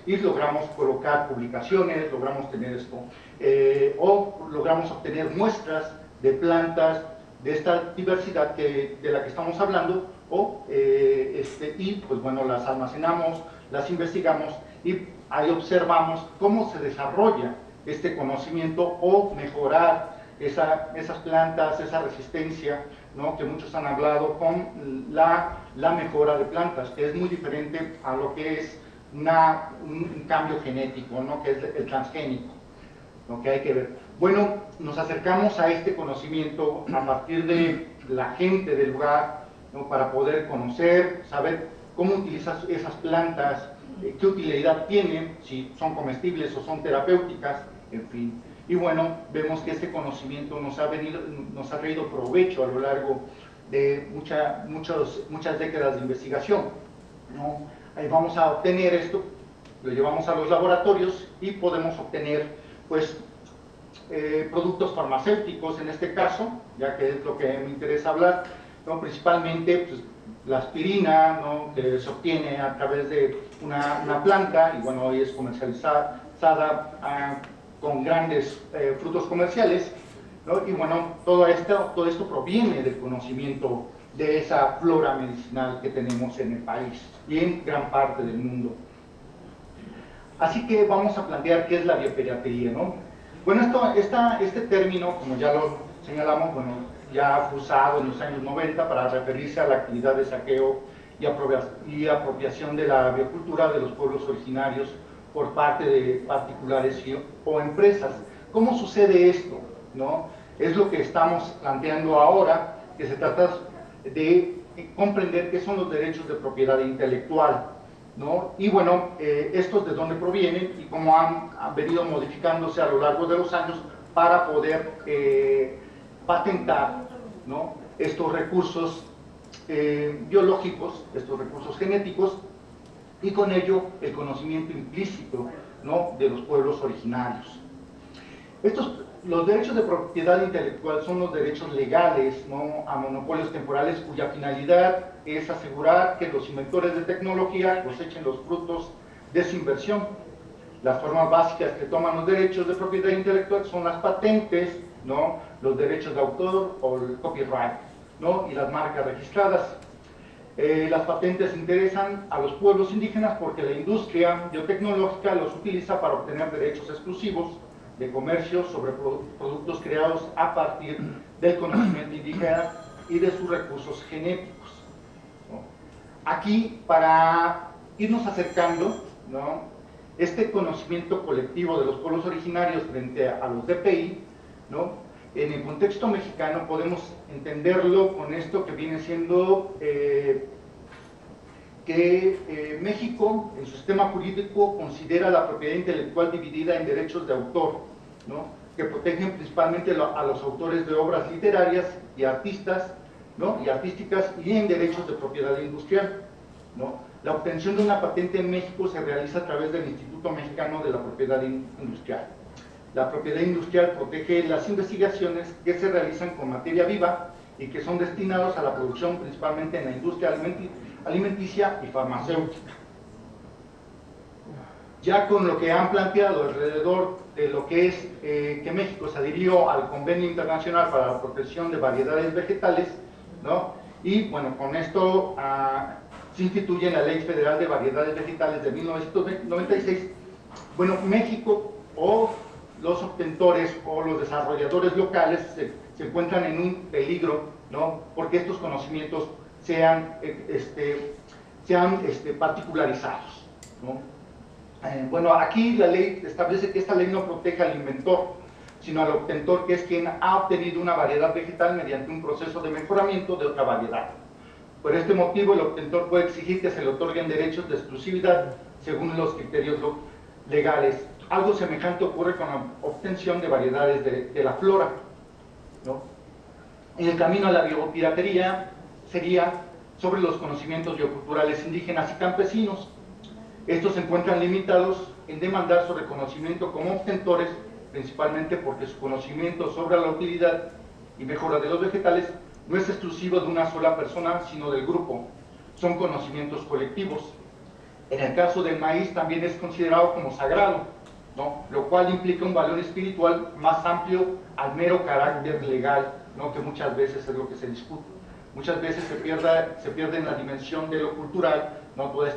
y logramos colocar publicaciones, logramos tener esto, o logramos obtener muestras de plantas de esta diversidad de la que estamos hablando, y pues bueno, las almacenamos, las investigamos y ahí observamos cómo se desarrolla este conocimiento o mejorar esas plantas, esa resistencia, ¿no?, que muchos han hablado, con la mejora de plantas, que es muy diferente a lo que es un cambio genético, ¿no?, que es el transgénico, lo que hay que ver. Bueno, nos acercamos a este conocimiento a partir de la gente del lugar, ¿no?, para poder conocer, saber cómo utilizar esas plantas, qué utilidad tienen, si son comestibles o son terapéuticas, en fin. Y bueno, vemos que este conocimiento nos ha traído provecho a lo largo de muchas décadas de investigación, ¿no? Ahí vamos a obtener esto, lo llevamos a los laboratorios y podemos obtener, pues, productos farmacéuticos en este caso, ya que es lo que me interesa hablar, ¿no? Principalmente, pues, la aspirina, ¿no?, que se obtiene a través de una planta, y bueno, hoy es comercializada con grandes frutos comerciales, ¿no? Y bueno, todo esto proviene del conocimiento de esa flora medicinal que tenemos en el país y en gran parte del mundo. Así que vamos a plantear qué es la biopiratería, ¿no? Bueno, este término, como ya lo señalamos, bueno, ya fue usado en los años 90 para referirse a la actividad de saqueo y apropiación de la biocultura de los pueblos originarios por parte de particulares o empresas. ¿Cómo sucede esto, no? Es lo que estamos planteando ahora, que se trata de comprender qué son los derechos de propiedad intelectual, ¿no? Y bueno, estos de dónde provienen y cómo han venido modificándose a lo largo de los años para poder patentar, ¿no?, estos recursos biológicos, estos recursos genéticos, y con ello el conocimiento implícito, ¿no?, de los pueblos originarios. Los derechos de propiedad intelectual son los derechos legales, ¿no?, a monopolios temporales cuya finalidad es asegurar que los inventores de tecnología cosechen los frutos de su inversión. Las formas básicas que toman los derechos de propiedad intelectual son las patentes, ¿no?, los derechos de autor o el copyright, ¿no?, y las marcas registradas. Las patentes interesan a los pueblos indígenas porque la industria biotecnológica los utiliza para obtener derechos exclusivos de comercio sobre productos creados a partir del conocimiento indígena y de sus recursos genéticos, ¿no? Aquí, para irnos acercando, ¿no?, este conocimiento colectivo de los pueblos originarios frente a los DPI, ¿no?, en el contexto mexicano podemos entenderlo con esto que viene siendo México, en su sistema jurídico, considera la propiedad intelectual dividida en derechos de autor, ¿no?, que protegen principalmente a los autores de obras literarias y artistas, ¿no?, y artísticas, y en derechos de propiedad industrial, ¿no? La obtención de una patente en México se realiza a través del Instituto Mexicano de la Propiedad Industrial. La propiedad industrial protege las investigaciones que se realizan con materia viva y que son destinados a la producción principalmente en la industria alimenticia y farmacéutica. Ya con lo que han planteado alrededor de lo que es que México se adhirió al Convenio Internacional para la Protección de Variedades Vegetales, ¿no?, y bueno, con esto se instituye la Ley Federal de Variedades Vegetales de 1996. Bueno, México o los obtentores o los desarrolladores locales se encuentran en un peligro, ¿no?, porque estos conocimientos sean particularizados, ¿no? Bueno, aquí la ley establece que esta ley no protege al inventor, sino al obtentor, que es quien ha obtenido una variedad vegetal mediante un proceso de mejoramiento de otra variedad. Por este motivo, el obtentor puede exigir que se le otorguen derechos de exclusividad según los criterios legales. Algo semejante ocurre con la obtención de variedades de la flora, ¿no? En el camino a la biopiratería sería sobre los conocimientos bioculturales indígenas y campesinos. Estos se encuentran limitados en demandar su reconocimiento como obtentores, principalmente porque su conocimiento sobre la utilidad y mejora de los vegetales no es exclusivo de una sola persona, sino del grupo. Son conocimientos colectivos. En el caso del maíz también es considerado como sagrado, ¿no?, lo cual implica un valor espiritual más amplio al mero carácter legal, ¿no?, que muchas veces es lo que se discute. Muchas veces se pierde en la dimensión de lo cultural, ¿no?, toda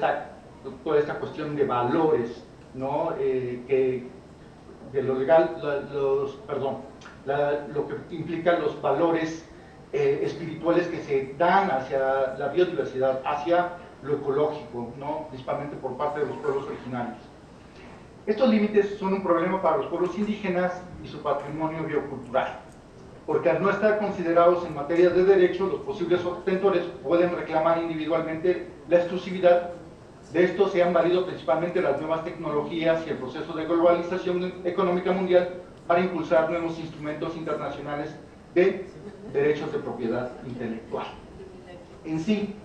esta cuestión de valores, ¿no?, de lo legal, lo que implican los valores espirituales que se dan hacia la biodiversidad, hacia lo ecológico, ¿no?, principalmente por parte de los pueblos originarios. Estos límites son un problema para los pueblos indígenas y su patrimonio biocultural, porque al no estar considerados en materia de derechos, los posibles obtentores pueden reclamar individualmente la exclusividad. De esto se han valido principalmente las nuevas tecnologías y el proceso de globalización económica mundial para impulsar nuevos instrumentos internacionales de derechos de propiedad intelectual. En sí,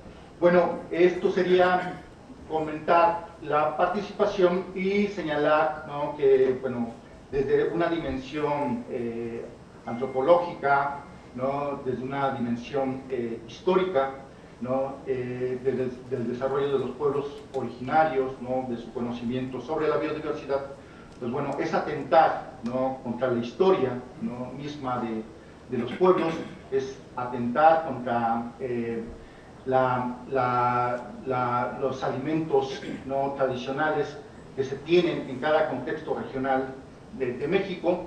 bueno, esto sería comentar la participación y señalar, ¿no?, que, bueno, desde una dimensión antropológica, ¿no?, desde una dimensión histórica, ¿no?, del desarrollo de los pueblos originarios, ¿no?, de su conocimiento sobre la biodiversidad, pues bueno, es atentar, ¿no?, contra la historia, ¿no?, misma de los pueblos, es atentar contra los alimentos no tradicionales que se tienen en cada contexto regional de México,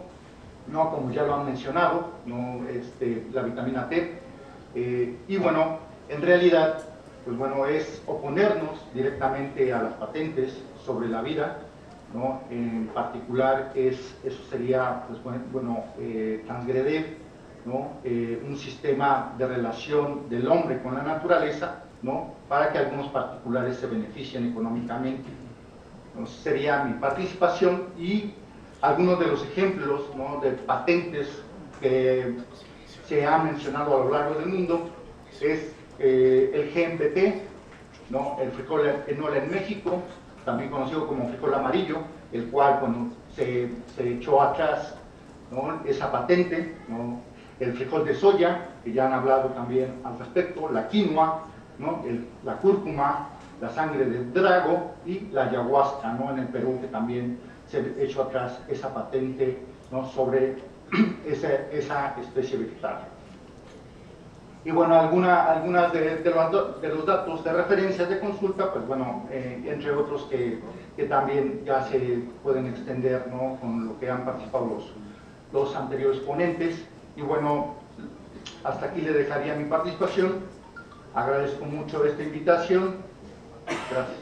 ¿no?, como ya lo han mencionado, ¿no?, la vitamina T, y bueno, en realidad, pues bueno, es oponernos directamente a las patentes sobre la vida, ¿no? En particular, eso sería, pues bueno, transgredir, ¿no?, un sistema de relación del hombre con la naturaleza, ¿no?, para que algunos particulares se beneficien económicamente. Entonces, sería mi participación y algunos de los ejemplos, ¿no?, de patentes que se han mencionado a lo largo del mundo es el GMBT, ¿no?, el frijol enola en México, también conocido como frijol amarillo, el cual, bueno, se echó atrás, ¿no?, esa patente, ¿no?, el frijol de soya, que ya han hablado también al respecto, la quinoa, ¿no?, la cúrcuma, la sangre del drago y la ayahuasca, ¿no?, en el Perú, que también se echó atrás esa patente, ¿no?, sobre esa especie vegetal. Y bueno, algunas de los datos de referencia de consulta, pues bueno, entre otros que también ya se pueden extender, ¿no?, con lo que han participado los anteriores ponentes. Y bueno, hasta aquí le dejaría mi participación. Agradezco mucho esta invitación. Gracias.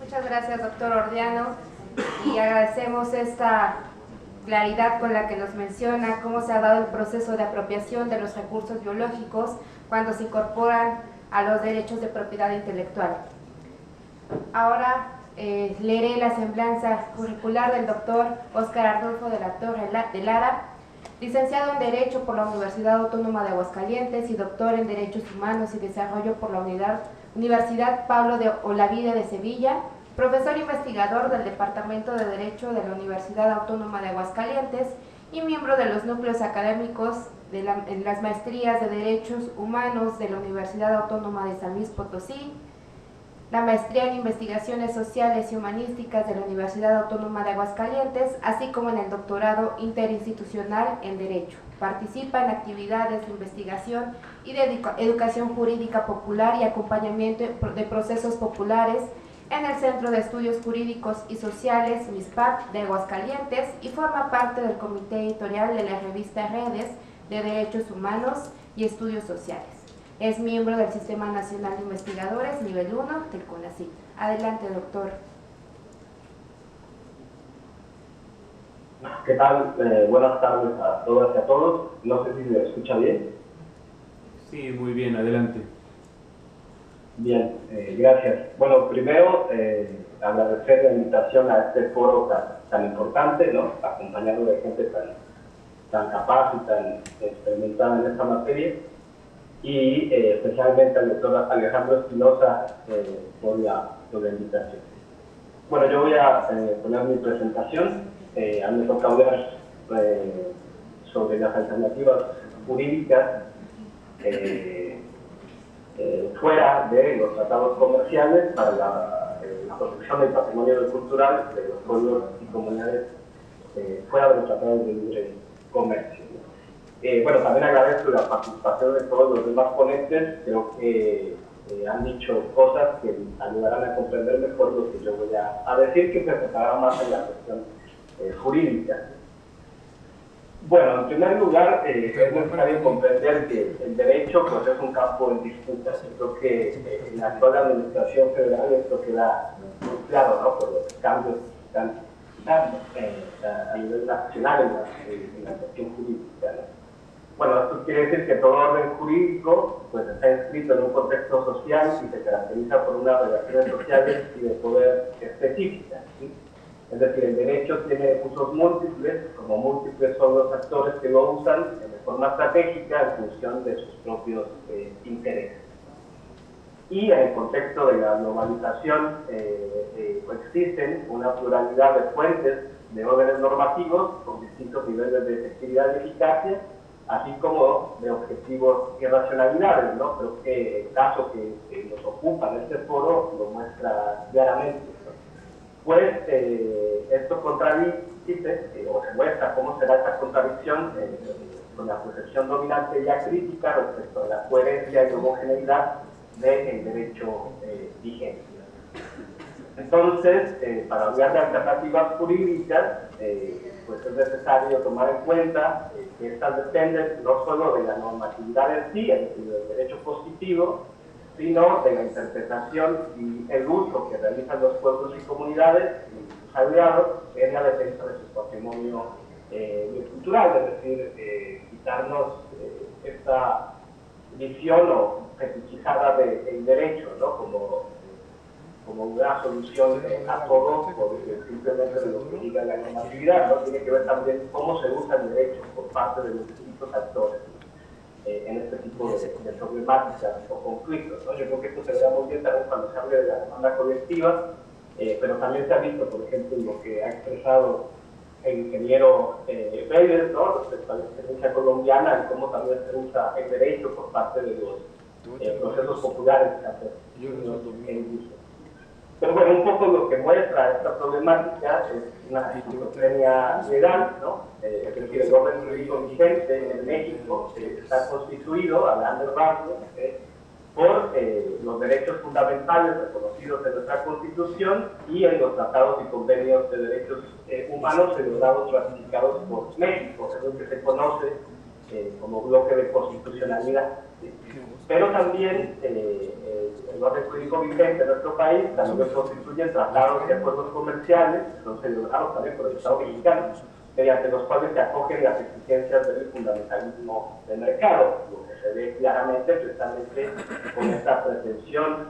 Muchas gracias, doctor Ordiano, y agradecemos esta claridad con la que nos menciona cómo se ha dado el proceso de apropiación de los recursos biológicos cuando se incorporan a los derechos de propiedad intelectual. Ahora leeré la semblanza curricular del doctor Óscar Arnulfo de la Torre de Lara, licenciado en Derecho por la Universidad Autónoma de Aguascalientes y doctor en Derechos Humanos y Desarrollo por la Universidad Pablo de Olavide de Sevilla, profesor investigador del Departamento de Derecho de la Universidad Autónoma de Aguascalientes y miembro de los núcleos académicos en las maestrías de Derechos Humanos de la Universidad Autónoma de San Luis Potosí, la maestría en Investigaciones Sociales y Humanísticas de la Universidad Autónoma de Aguascalientes, así como en el doctorado interinstitucional en Derecho. Participa en actividades de investigación y de educación jurídica popular y acompañamiento de procesos populares en el Centro de Estudios Jurídicos y Sociales, MISPAC, de Aguascalientes, y forma parte del comité editorial de la revista Redes de Derechos Humanos y Estudios Sociales. Es miembro del Sistema Nacional de Investigadores Nivel 1 del CONACYT. Adelante, doctor. ¿Qué tal? Buenas tardes a todas y a todos. No sé si me escucha bien. Sí, muy bien, adelante. Bien, gracias. Bueno, primero agradecer la invitación a este foro tan importante, ¿no?, acompañado de gente tan capaz y tan experimentada en esta materia, y especialmente al doctor Alejandro Espinosa por la invitación. Bueno, yo voy a poner mi presentación. A mí me toca hablar sobre las alternativas jurídicas fuera de los tratados comerciales para la protección del patrimonio cultural de los pueblos y comunidades fuera de los tratados de libre comercio. Bueno, también agradezco la participación de todos los demás ponentes. Creo que han dicho cosas que ayudarán a comprender mejor lo que yo voy a decir, que se enfocará más en la cuestión jurídica. Bueno, en primer lugar, es necesario comprender que el derecho, pues, es un campo en disputa. Creo que en la actual administración federal esto queda muy claro, ¿no?, por los cambios que están a nivel nacional en la cuestión jurídica, ¿no? Bueno, esto quiere decir que todo orden jurídico, pues, está inscrito en un contexto social y se caracteriza por unas relaciones sociales y de poder específicas, ¿sí? Es decir, el derecho tiene usos múltiples, como múltiples son los actores que lo usan de forma estratégica en función de sus propios intereses. Y en el contexto de la globalización existen una pluralidad de fuentes de órdenes normativos con distintos niveles de efectividad y eficacia, así como de objetivos y racionalidades, ¿no? Creo que el caso que nos ocupa en este foro lo muestra claramente, ¿no? Pues esto contradice, o se muestra cómo será esta contradicción con la percepción dominante ya crítica respecto a la coherencia y homogeneidad del derecho vigente. Entonces, para hablar de alternativas jurídicas, pues es necesario tomar en cuenta que estas dependen no solo de la normatividad en sí, es decir, del derecho positivo, sino de la interpretación y el uso que realizan los pueblos y comunidades y sus aliados en la defensa de su patrimonio cultural, es decir, quitarnos esta visión o fetichizada del derecho, ¿no? como una solución a todo, porque simplemente de lo que diga la normatividad, ¿no? Tiene que ver también cómo se usa el derecho por parte de los distintos actores en este tipo de problemáticas o conflictos, ¿no? Yo creo que esto se verá muy bien también cuando se hable de la demanda colectiva, pero también se ha visto, por ejemplo, lo que ha expresado el ingeniero Vélez, ¿no? Respecto a la experiencia colombiana y cómo también se usa el derecho por parte de los procesos populares en uso. Pero bueno, un poco lo que muestra esta problemática es una esquizofrenia legal, ¿no? Es decir, el orden jurídico vigente en México está constituido, a grandes rasgos, por los derechos fundamentales reconocidos en nuestra Constitución y en los tratados y convenios de derechos humanos celebrados ratificados por México, es lo que se conoce como bloque de constitucionalidad. Pero también el orden jurídico vigente en nuestro país también constituye tratados y acuerdos comerciales, que son celebrados también por el Estado mexicano, mediante los cuales se acogen las exigencias del fundamentalismo del mercado, lo que se ve claramente precisamente con esta pretensión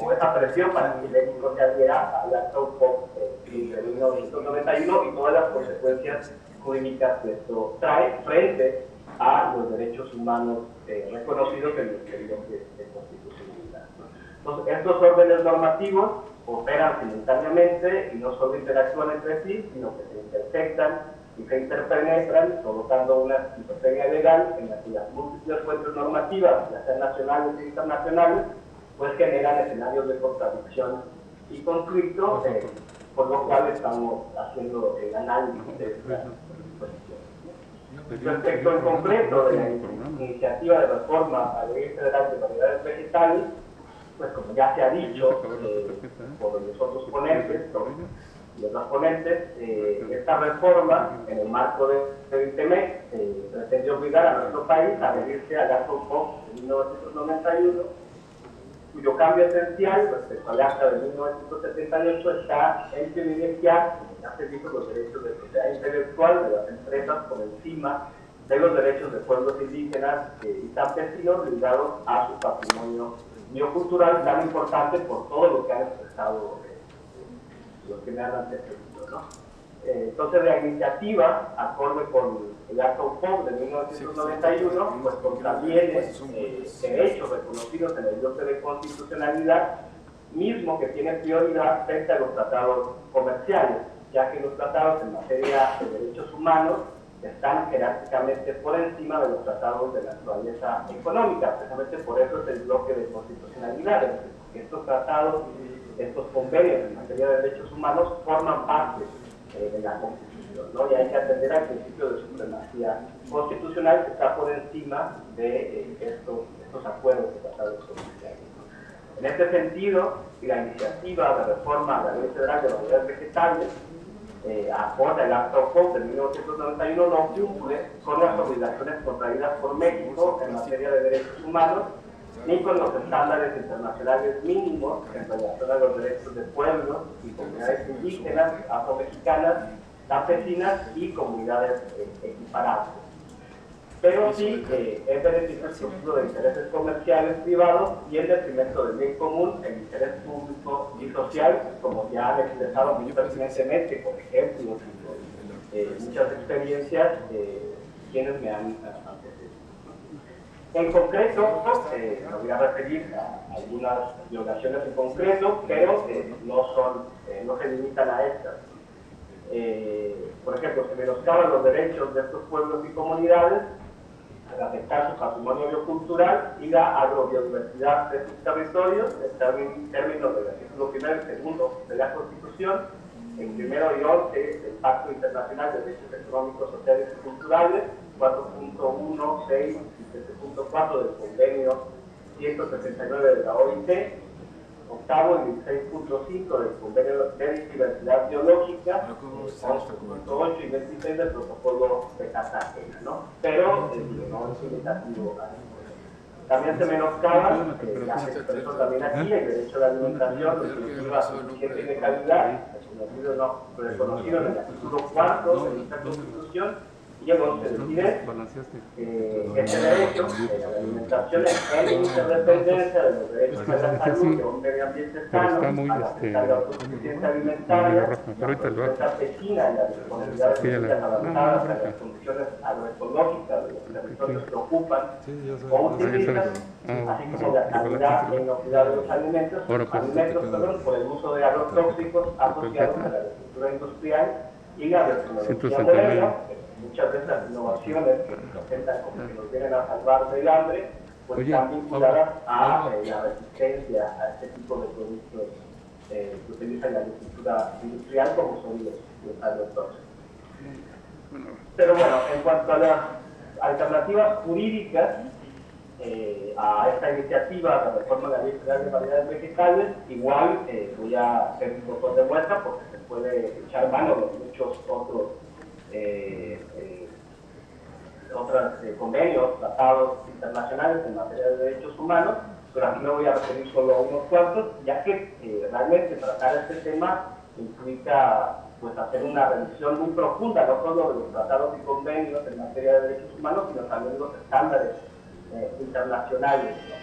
o esa presión para que México se adhiera al Acta UPOC de 1991 y todas las consecuencias jurídicas que esto trae frente a los derechos humanos reconocidos en los términos de constitucionalidad. Entonces, estos órdenes normativos operan simultáneamente y no solo interactúan entre sí, sino que se intersectan y se interpenetran, provocando una esquizofrenia legal en la que las múltiples fuentes normativas, ya sean nacionales e internacionales, pues generan escenarios de contradicción y conflicto, por lo cual estamos haciendo el análisis de esta cuestión. Respecto en concreto de la iniciativa de reforma a la Ley Federal de Variedades Vegetales, pues como ya se ha dicho por los otros ponentes, los ponentes, esta reforma en el marco del INTEMEC pretende obligar a nuestro país a adherirse al Acta UPOC de 1991, cuyo cambio esencial respecto al Acta de 1978 está en privilegiar, como ya se dijo, los derechos de propiedad intelectual de las empresas por encima de los derechos de pueblos indígenas y campesinos ligados a su patrimonio biocultural tan importante por todo lo que han expresado los que me han antecedido, ¿no? Entonces la iniciativa, acorde con el Acta UPOC de 1991, pues contraviene derechos reconocidos en el bloque de constitucionalidad, mismo que tiene prioridad frente a los tratados comerciales, ya que los tratados en materia de derechos humanos están jerárquicamente por encima de los tratados de naturaleza económica. Precisamente por eso es el bloque de constitucionalidad, porque estos tratados, estos convenios en materia de derechos humanos forman parte de la Constitución, ¿no? Y hay que atender al principio de supremacía constitucional que está por encima de estos acuerdos de tratados comerciales, ¿no? En este sentido, la iniciativa de reforma a la Ley Federal de Variedades Vegetales acorde al Acta UPOC de 1991 no cumple con las obligaciones contraídas por México en materia de derechos humanos ni con los estándares internacionales mínimos en relación a los derechos de pueblos y comunidades indígenas, afromexicanas, campesinas y comunidades equiparables. Pero sí es beneficio exclusivo de intereses comerciales privados y en detrimento del bien común, el interés público y social, como ya han expresado muy pertinentemente, por ejemplo, muchas experiencias quienes me han antecedido. En concreto, me voy a referir a algunas violaciones en concreto, pero no se limitan a estas. Por por ejemplo, se menoscaban los derechos de estos pueblos y comunidades al afectar su patrimonio biocultural y la agrobiodiversidad de sus territorios, en términos del artículo 1 y 2 de la Constitución, el 1 y 11 del Pacto Internacional de Derechos Económicos, Sociales y Culturales, 4.1, 6 y 7.4 del Convenio 169 de la OIT, octavo y 16.5 del Convenio de Diversidad Biológica, 11.8 y 26 del Protocolo de Cartagena, ¿no? Pero no es limitativo a eso. También se menoscaba, ya se expresó también aquí, el derecho a la alimentación, nutritiva, suficiente y de calidad, reconocido en el artículo 4 de nuestra Constitución, y el 11 decide este derecho a la alimentación es en interdependencia de los derechos a la salud, de un medio ambiente sano, a la autosuficiencia alimentaria, la producción campesina y la disponibilidad de semillas adaptadas a las condiciones agroecológicas de los territorios que ocupan o utilizan, así como la calidad e inocuidad de los alimentos, por el uso de agrotóxicos asociados a la agricultura industrial y la biotecnología moderna. Muchas de estas innovaciones que nos presentan como que nos vienen a salvar del hambre, pues están vinculadas a la resistencia a este tipo de productos que utilizan la agricultura industrial, como son los agrotóxicos. Pero bueno, en cuanto a las alternativas jurídicas a esta iniciativa de reforma de la Ley Federal de Variedades Vegetales, igual voy a hacer un poco de muestra porque se puede echar mano de muchos otros convenios, tratados internacionales en materia de derechos humanos, pero aquí me voy a referir solo a unos cuantos, ya que realmente tratar este tema implica pues hacer una revisión muy profunda, no solo de los tratados y convenios en materia de derechos humanos, sino también de los estándares internacionales, ¿no?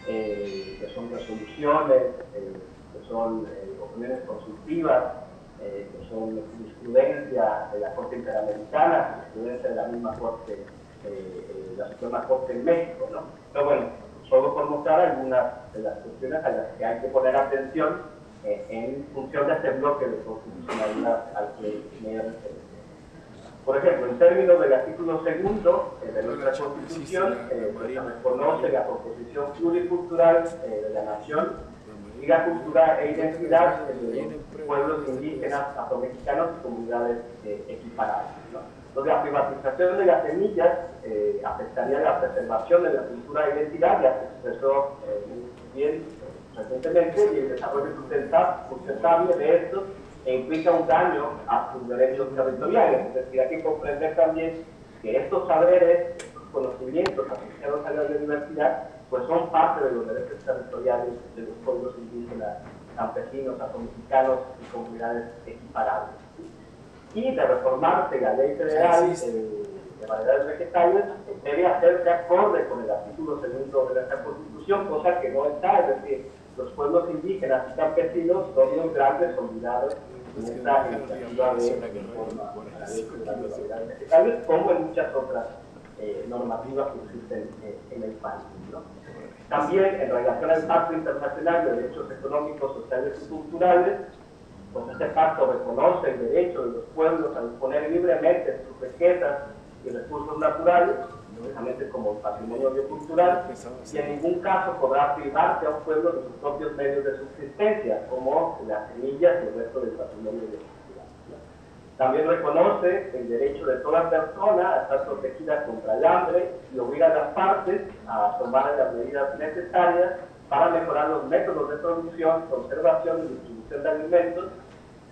Que son resoluciones, que son opiniones consultivas, que son jurisprudencia de la Corte Interamericana, jurisprudencia de la misma Corte, la Suprema Corte en México, ¿no? Pero bueno, solo por mostrar algunas de las cuestiones a las que hay que poner atención en función de este bloque de constitucionalidad al que me he referido. Por ejemplo, en términos del artículo 2 de nuestra Constitución, se reconoce la composición pluricultural de la nación y la cultura e identidad de los pueblos indígenas, afromexicanos y comunidades equiparadas, ¿no? Entonces, la privatización de las semillas afectaría la preservación de la cultura e identidad, ya se expresó muy bien recientemente, y el desarrollo sustentable de estos implica un daño a sus derechos territoriales. Es decir, hay que comprender también que estos saberes, estos conocimientos asociados a la biodiversidad, pues son parte de los derechos territoriales de los pueblos indígenas, campesinos, afromexicanos y comunidades equiparables. Y de reformarse la Ley Federal de Variedades Vegetales, debe hacerse acorde con el artículo 2 de nuestra Constitución, cosa que no está, es decir, los pueblos indígenas y campesinos son los grandes olvidados en esta iniciativa de reforma a la Ley Federal de Variedades Vegetales, como en muchas otras normativas que existen en el país, ¿no? También, en relación al Pacto Internacional de Derechos Económicos, Sociales y Culturales, pues este pacto reconoce el derecho de los pueblos a disponer libremente de sus riquezas y recursos naturales, precisamente como el patrimonio biocultural, y en ningún caso podrá privarse a un pueblo de sus propios medios de subsistencia, como las semillas y el resto del patrimonio biocultural. También reconoce el derecho de toda persona a estar protegida contra el hambre y obliga a las partes a tomar las medidas necesarias para mejorar los métodos de producción, conservación y distribución de alimentos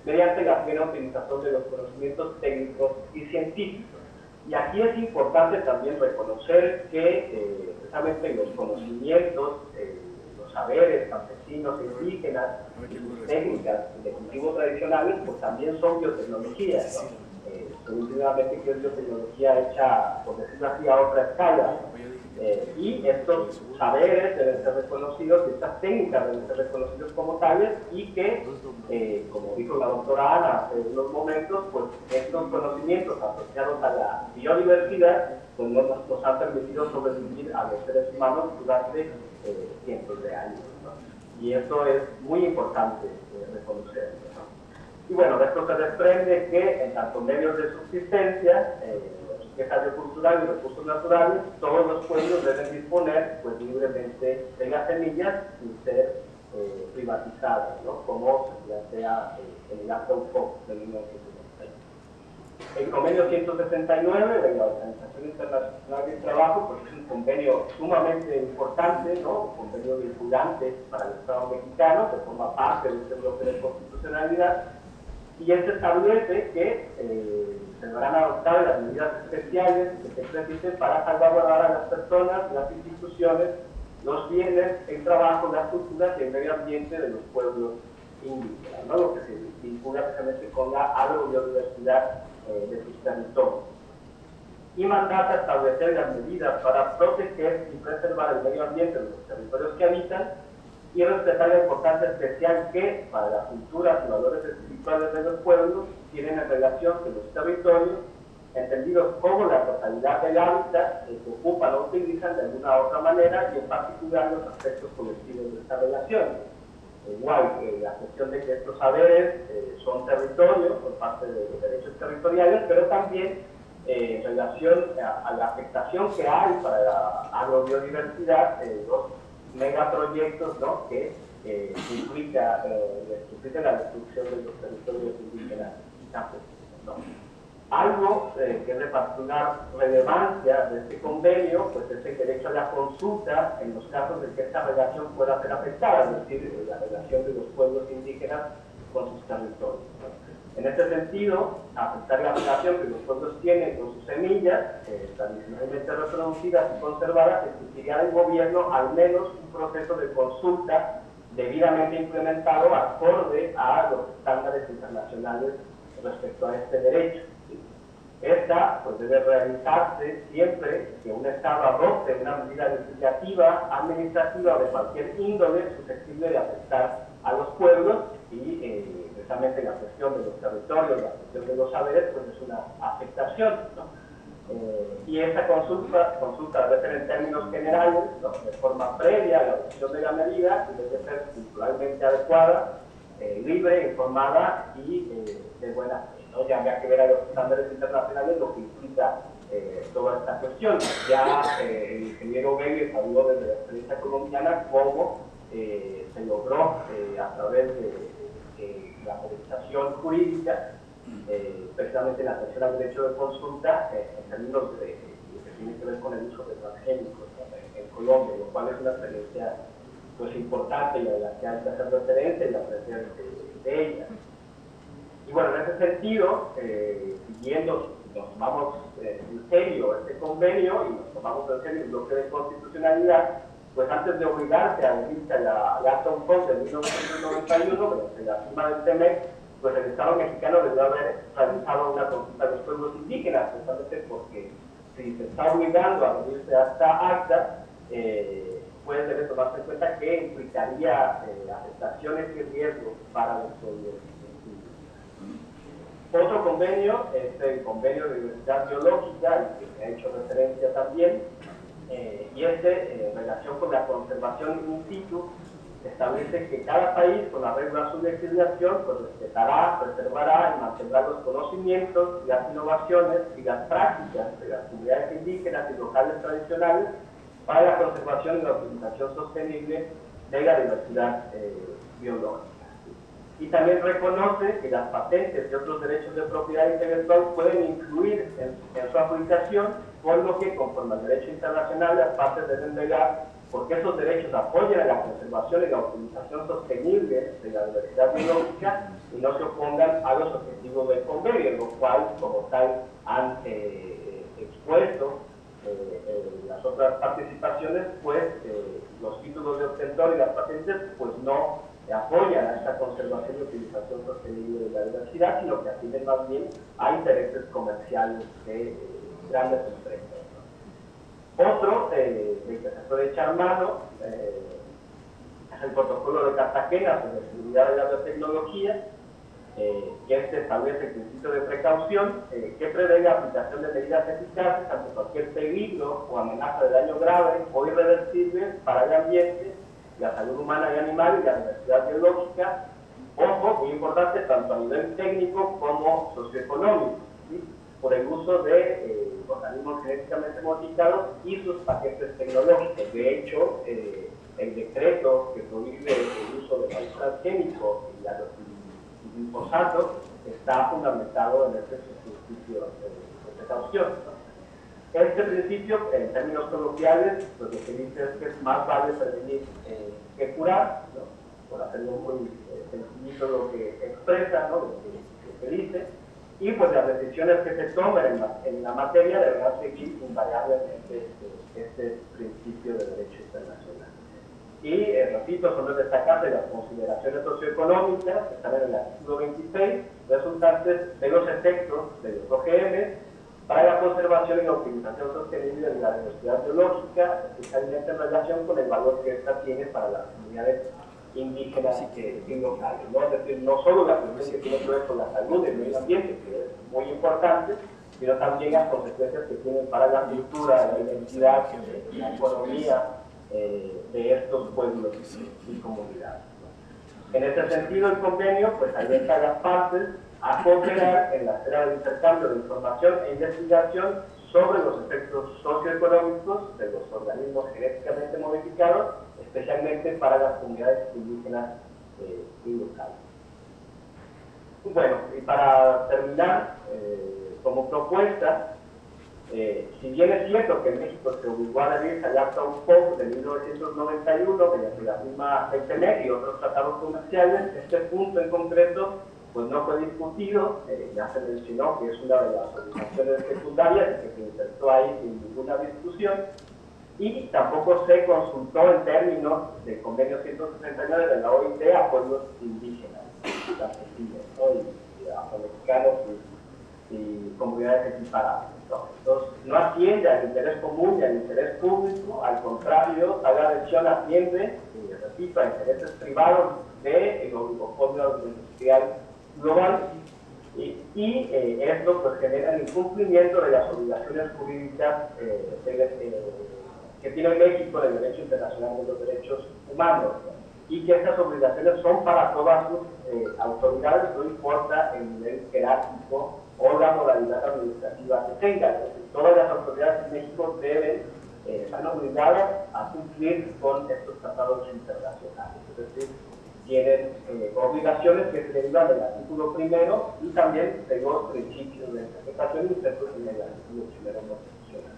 mediante la plena utilización de los conocimientos técnicos y científicos. Y aquí es importante también reconocer que precisamente los conocimientos, los saberes campesinos e indígenas y sus técnicas de cultivo tradicionales, pues también son biotecnologías, ¿no? Últimamente que es biotecnología hecha, por decirlo así, a otra escala. Y estos saberes deben ser reconocidos y estas técnicas deben ser reconocidos como tales y que, como dijo la doctora Ana hace unos momentos, pues estos conocimientos asociados a la biodiversidad pues nos han permitido sobrevivir a los seres humanos durante cientos de años, ¿no? Y eso es muy importante reconocerlo, ¿no? Y bueno, de esto se desprende que en tanto medios de subsistencia, riqueza biocultural y recursos naturales, todos los pueblos deben disponer pues, libremente de las semillas sin ser privatizadas, ¿no? Como se plantea en el Acta UPOC de 1990. El convenio 169 de la Organización Internacional del Trabajo pues, es un convenio sumamente importante, ¿no? Un convenio vinculante para el Estado mexicano, que forma parte de este bloque de constitucionalidad, y este establece que se deberán adoptar las medidas especiales que se precisen para salvaguardar a las personas, las instituciones, los bienes, el trabajo, las culturas y el medio ambiente de los pueblos indígenas, ¿no? Lo que se vincula precisamente con la agrobiodiversidad de sus territorios. Y mandata establecer las medidas para proteger y preservar el medio ambiente de los territorios que habitan y respetar la importancia especial que, para las culturas y valores espirituales de los pueblos, tienen en relación con los territorios, entendidos como la totalidad del hábitat que ocupan o utilizan de alguna u otra manera, y en particular los aspectos colectivos de esta relación. Igual que la cuestión de que estos saberes son territorios por parte de los derechos territoriales, pero también en relación a la afectación que hay para la agrobiodiversidad, los megaproyectos, ¿no? Que implica la destrucción de los territorios indígenas y campesinos, ¿no? Algo que es de particular relevancia de este convenio, pues es el derecho a la consulta en los casos de que esta relación pueda ser afectada, es decir, la relación de los pueblos indígenas con sus territorios, ¿no? En este sentido, afectar la relación que los pueblos tienen con sus semillas, tradicionalmente reproducidas y conservadas, exigiría del gobierno al menos un proceso de consulta debidamente implementado acorde a los estándares internacionales respecto a este derecho. Esta pues, debe realizarse siempre que un Estado adopte una medida legislativa, administrativa o de cualquier índole susceptible de afectar a los pueblos y precisamente la cuestión de los territorios, la cuestión de los saberes, pues es una afectación, ¿no? Y esta consulta debe ser en términos generales, ¿no? De forma previa a la adopción de la medida, y debe ser culturalmente adecuada, libre, informada y de buena fe, ¿no? Ya habría que ver a los estándares internacionales lo que implica toda esta cuestión. Ya el ingeniero Vélez habló desde la experiencia colombiana cómo se logró a través de la modernización jurídica, precisamente la atención al derecho de consulta en términos de lo que tiene que ver con el uso de transgénicos en Colombia, lo cual es una experiencia pues, importante y a la que hay que hacer referencia y aprender de ella. Y bueno, en ese sentido, siguiendo, nos tomamos en serio este convenio y nos tomamos en serio el bloque de constitucionalidad, pues antes de obligarse a adherirse a la Acta UNCOS de 1991, mediante la firma del TEMEC, pues el Estado mexicano debió haber realizado una consulta a los pueblos indígenas, precisamente porque si se está obligando a adherirse a esta acta, pues debe tomarse en cuenta que implicaría afectaciones y riesgos para los pueblos indígenas. Otro convenio es el convenio de diversidad biológica, al que se ha hecho referencia también, y en relación con la conservación in situ, establece que cada país, con arreglo a su legislación, pues respetará, preservará y mantendrá los conocimientos, las innovaciones y las prácticas de las comunidades indígenas y locales tradicionales para la conservación y la utilización sostenible de la diversidad biológica. Y también reconoce que las patentes y otros derechos de propiedad intelectual pueden influir en su aplicación, por lo que, conforme al derecho internacional, las partes deben velar porque esos derechos apoyen a la conservación y la utilización sostenible de la diversidad biológica y no se opongan a los objetivos del convenio, lo cual, como tal, han expuesto las otras participaciones, pues los títulos de obtentor y las patentes pues no apoyan a esta conservación y utilización sostenible de la diversidad, sino que atienden más bien a intereses comerciales de grandes empresas. Otro del que se puede echar mano es el protocolo de Cartagena sobre la seguridad de la biotecnología, que establece el principio de precaución que prevé la aplicación de medidas eficaces ante cualquier peligro o amenaza de daño grave o irreversible para el ambiente, la salud humana y animal y la diversidad biológica, Ojo, muy importante, tanto a nivel técnico como socioeconómico, ¿sí? Por el uso de organismos genéticamente modificados y sus paquetes tecnológicos. De hecho, el decreto que prohíbe el uso de maíz transgénico y glifosato está fundamentado en este principio de precaución, ¿no? Este principio, en términos coloquiales, pues lo que dice es que es más vale prevenir que curar, ¿no? Por hacerlo muy sencillito lo que expresa, ¿no? Lo que dice, y pues las decisiones que se tomen en la materia deberán seguir invariablemente este principio de derecho internacional. Y, repito, son de destacarse las consideraciones socioeconómicas que están en el artículo 26, resultantes de los efectos de los OGM para la conservación y la optimización sostenible de la diversidad biológica, especialmente en relación con el valor que ésta tiene para las comunidades indígenas y locales, ¿no? Es decir, no solo la cuestión que tiene que ver con la salud y el medio ambiente, que es muy importante, sino también las consecuencias que tienen para la cultura, la identidad, la economía de estos pueblos y comunidades, ¿no? En ese sentido, el convenio pues alienta a las partes a cooperar en la esfera del intercambio de información e investigación sobre los efectos socioeconómicos de los organismos genéticamente modificados, especialmente para las comunidades indígenas y locales. Bueno, y para terminar, como propuesta, si bien es cierto que en México se obligó a adherirse al Acta UPOC de 1991 mediante la firma del TEMEC y otros tratados comerciales, este punto en concreto pues no fue discutido, ya se mencionó que es una de las obligaciones secundarias y que se insertó ahí sin ninguna discusión, y tampoco se consultó en términos del convenio 169 de la OIT a pueblos indígenas, campesinos, ¿no? y afromexicanos y comunidades equiparadas, ¿no? Entonces, no atiende al interés común y al interés público, al contrario, tal adhesión atiende, repito, a intereses privados del oligopolio agroindustrial global, y esto pues genera el incumplimiento de las obligaciones jurídicas que tiene México del derecho internacional de los derechos humanos, ¿no? Y que estas obligaciones son para todas sus autoridades, no importa el nivel jerárquico o la modalidad administrativa que tengan. Todas las autoridades de México deben están obligadas a cumplir con estos tratados internacionales, es decir, tienen obligaciones que se derivan del artículo primero y también de los principios de interpretación insertos en el artículo primero constitucional.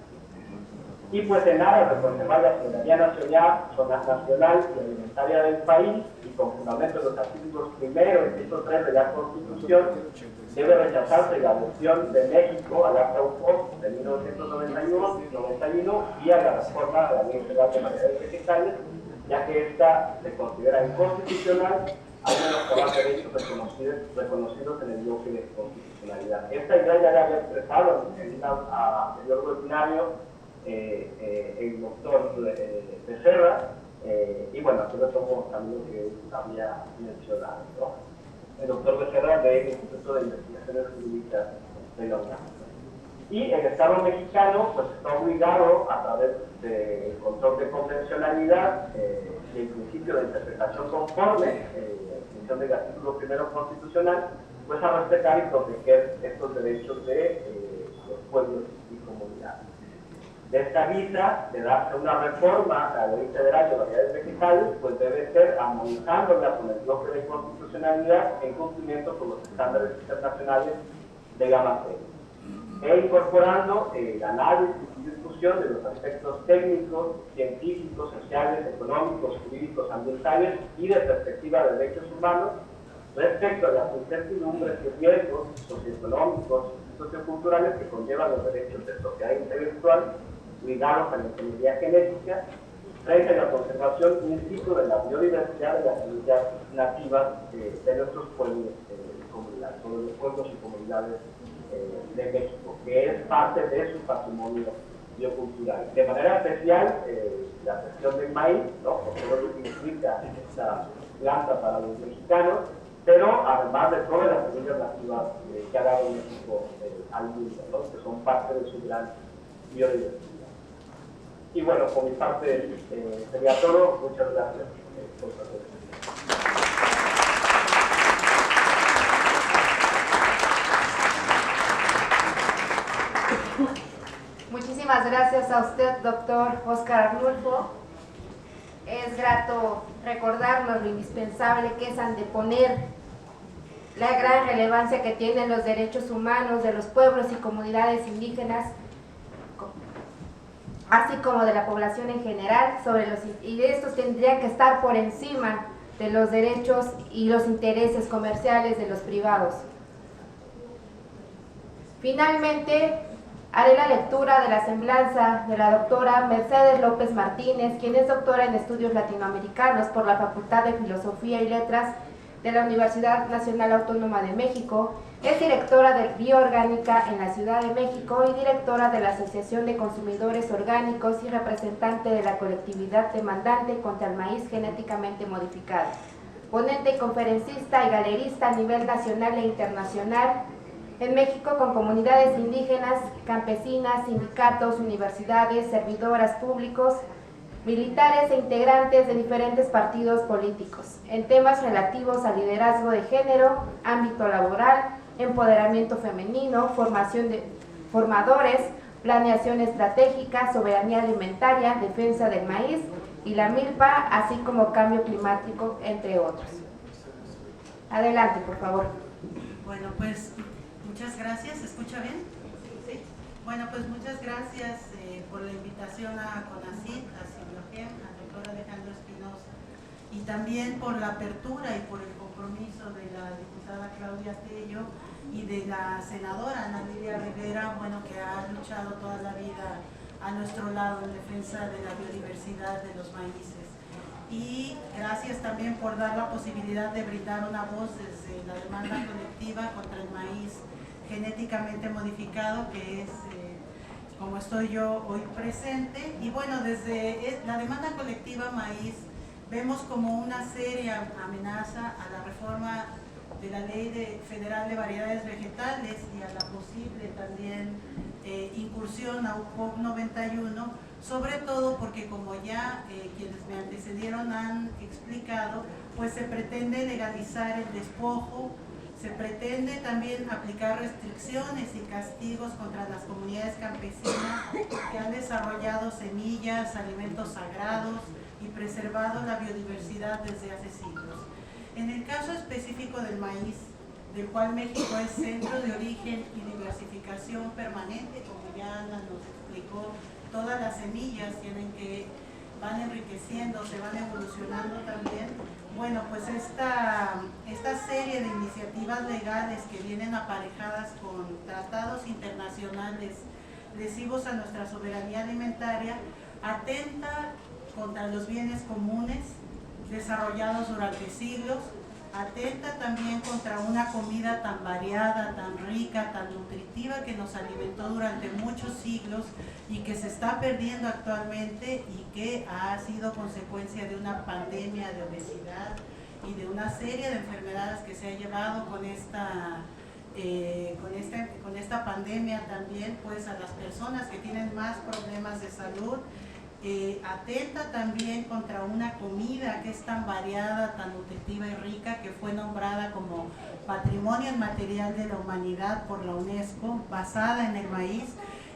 Y pues en aras de conservar la soberanía nacional y alimentaria del país, y con fundamento en los artículos primero y 103 de la Constitución, debe rechazarse la adhesión de México al Acta UPOC de 1991 y a la reforma de la Ley Federal de Variedades Vegetales, ya que esta se considera inconstitucional, al menos por los derechos reconocidos en el bloque de constitucionalidad. Esta idea ya la había expresado en un anterior webinario el doctor Becerra, y bueno, aquí lo tomo también lo que había mencionado, ¿no? El doctor Becerra del Instituto de Investigaciones Jurídicas de la UNAM. Y el Estado mexicano pues está obligado a través del control de convencionalidad y el principio de interpretación conforme, en función del artículo primero constitucional, pues a respetar y proteger estos derechos de los pueblos y comunidades. De esta vista, de darse una reforma a la Ley Federal de Variedades Vegetales, pues debe ser armonizándola con el bloque de constitucionalidad en cumplimiento con los estándares internacionales de la materia, e incorporando el análisis y discusión de los aspectos técnicos, científicos, sociales, económicos, jurídicos, ambientales y de perspectiva de derechos humanos respecto a las incertidumbres y riesgos socioeconómicos y socioculturales que conllevan los derechos de propiedad intelectual ligados a la ingeniería genética, frente a la conservación in situ de la biodiversidad de las semillas nativas de nuestros pueblos y comunidades, sobre los pueblos y comunidades de México, que es parte de su patrimonio biocultural. De manera especial, la cuestión del maíz, ¿no? Por todo lo que implica esta planta para los mexicanos, pero además de todas las semillas nativas que ha dado México al mundo, ¿no? Que son parte de su gran biodiversidad. Y bueno, por mi parte sería todo. Muchas gracias por su atención. Muchísimas gracias a usted, doctor Óscar Arnulfo. Es grato recordarnos lo indispensable que es anteponer la gran relevancia que tienen los derechos humanos de los pueblos y comunidades indígenas, así como de la población en general, y estos tendrían que estar por encima de los derechos y los intereses comerciales de los privados. Finalmente, haré la lectura de la semblanza de la doctora Mercedes López Martínez, quien es doctora en Estudios Latinoamericanos por la Facultad de Filosofía y Letras de la Universidad Nacional Autónoma de México, es directora de Bioorgánica en la Ciudad de México y directora de la Asociación de Consumidores Orgánicos y representante de la colectividad demandante contra el maíz genéticamente modificado. Ponente y conferencista y galerista a nivel nacional e internacional en México con comunidades indígenas, campesinas, sindicatos, universidades, servidoras públicos, militares e integrantes de diferentes partidos políticos, en temas relativos al liderazgo de género, ámbito laboral, empoderamiento femenino, formación de formadores, planeación estratégica, soberanía alimentaria, defensa del maíz y la milpa, así como cambio climático, entre otros. Adelante, por favor. Bueno, pues muchas gracias. ¿Se escucha bien? Sí. Bueno, pues muchas gracias por la invitación a CONACYT, a Silogem, al doctor Alejandro Espinosa, y también por la apertura y por el compromiso de la diputada Claudia Tello y de la senadora Ana Lilia Rivera, bueno, que ha luchado toda la vida a nuestro lado en defensa de la biodiversidad de los maíces. Y gracias también por dar la posibilidad de brindar una voz desde la demanda colectiva contra el maíz genéticamente modificado, que es como estoy yo hoy presente. Y bueno, desde la demanda colectiva maíz vemos como una seria amenaza a la reforma de la Ley Federal de Variedades Vegetales y a la posible también incursión a UPOV 91, sobre todo porque, como ya quienes me antecedieron han explicado, pues se pretende legalizar el despojo, se pretende también aplicar restricciones y castigos contra las comunidades campesinas que han desarrollado semillas, alimentos sagrados y preservado la biodiversidad desde hace siglos. En el caso específico del maíz, del cual México es centro de origen y diversificación permanente, como ya Ana nos explicó, todas las semillas tienen que van enriqueciendo, se van evolucionando también. Bueno, pues esta serie de iniciativas legales que vienen aparejadas con tratados internacionales lesivos a nuestra soberanía alimentaria, atenta contra los bienes comunes desarrollados durante siglos, atenta también contra una comida tan variada, tan rica, tan nutritiva que nos alimentó durante muchos siglos y que se está perdiendo actualmente y que ha sido consecuencia de una pandemia de obesidad y de una serie de enfermedades que se ha llevado con esta pandemia también, pues, a las personas que tienen más problemas de salud. Atenta también contra una comida que es tan variada, tan nutritiva y rica, que fue nombrada como Patrimonio Inmaterial de la Humanidad por la UNESCO, basada en el maíz.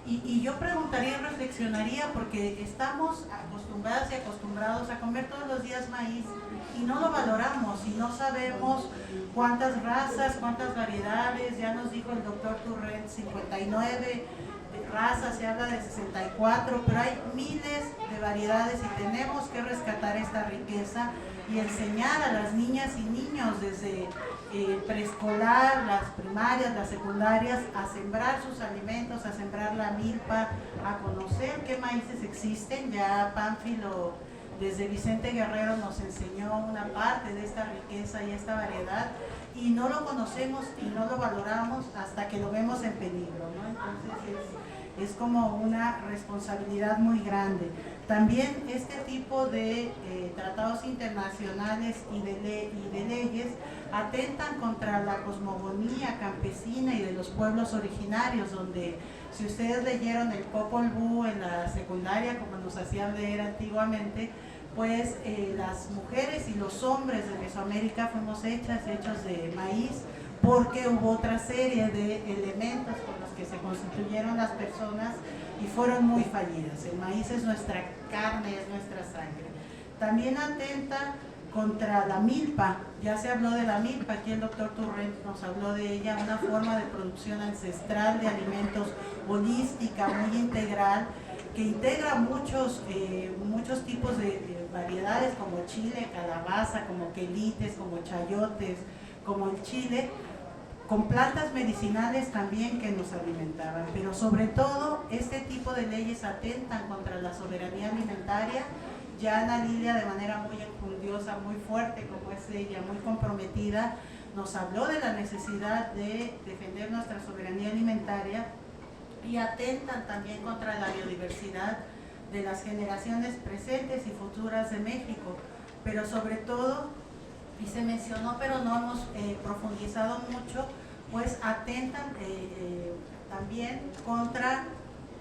Y yo preguntaría y reflexionaría, porque estamos acostumbradas y acostumbrados a comer todos los días maíz y no lo valoramos y no sabemos cuántas razas, cuántas variedades. Ya nos dijo el doctor Turrent, 59 razas, se habla de 64, pero hay miles de variedades y tenemos que rescatar esta riqueza y enseñar a las niñas y niños desde preescolar, las primarias, las secundarias, a sembrar sus alimentos, a sembrar la milpa, a conocer qué maíces existen. Ya Pánfilo desde Vicente Guerrero nos enseñó una parte de esta riqueza y esta variedad, y no lo conocemos y no lo valoramos hasta que lo vemos en peligro, ¿no? Entonces es como una responsabilidad muy grande. También este tipo de tratados internacionales y de leyes atentan contra la cosmogonía campesina y de los pueblos originarios, donde, si ustedes leyeron el Popol Vuh en la secundaria, como nos hacían leer antiguamente, pues las mujeres y los hombres de Mesoamérica fuimos hechos de maíz, porque hubo otra serie de elementos por los que se constituyeron las personas y fueron muy fallidas. El maíz es nuestra carne, es nuestra sangre. También atenta contra la milpa, ya se habló de la milpa, aquí el doctor Turrent nos habló de ella, una forma de producción ancestral de alimentos holística, muy integral, que integra muchos tipos de variedades como chile, calabaza, como quelites, como chayotes, como el chile, con plantas medicinales también que nos alimentaban. Pero sobre todo, este tipo de leyes atentan contra la soberanía alimentaria. Ya Ana Lilia, de manera muy enjundiosa, muy fuerte como es ella, muy comprometida, nos habló de la necesidad de defender nuestra soberanía alimentaria, y atentan también contra la biodiversidad de las generaciones presentes y futuras de México. Pero sobre todo, y se mencionó pero no hemos profundizado mucho, pues atentan también contra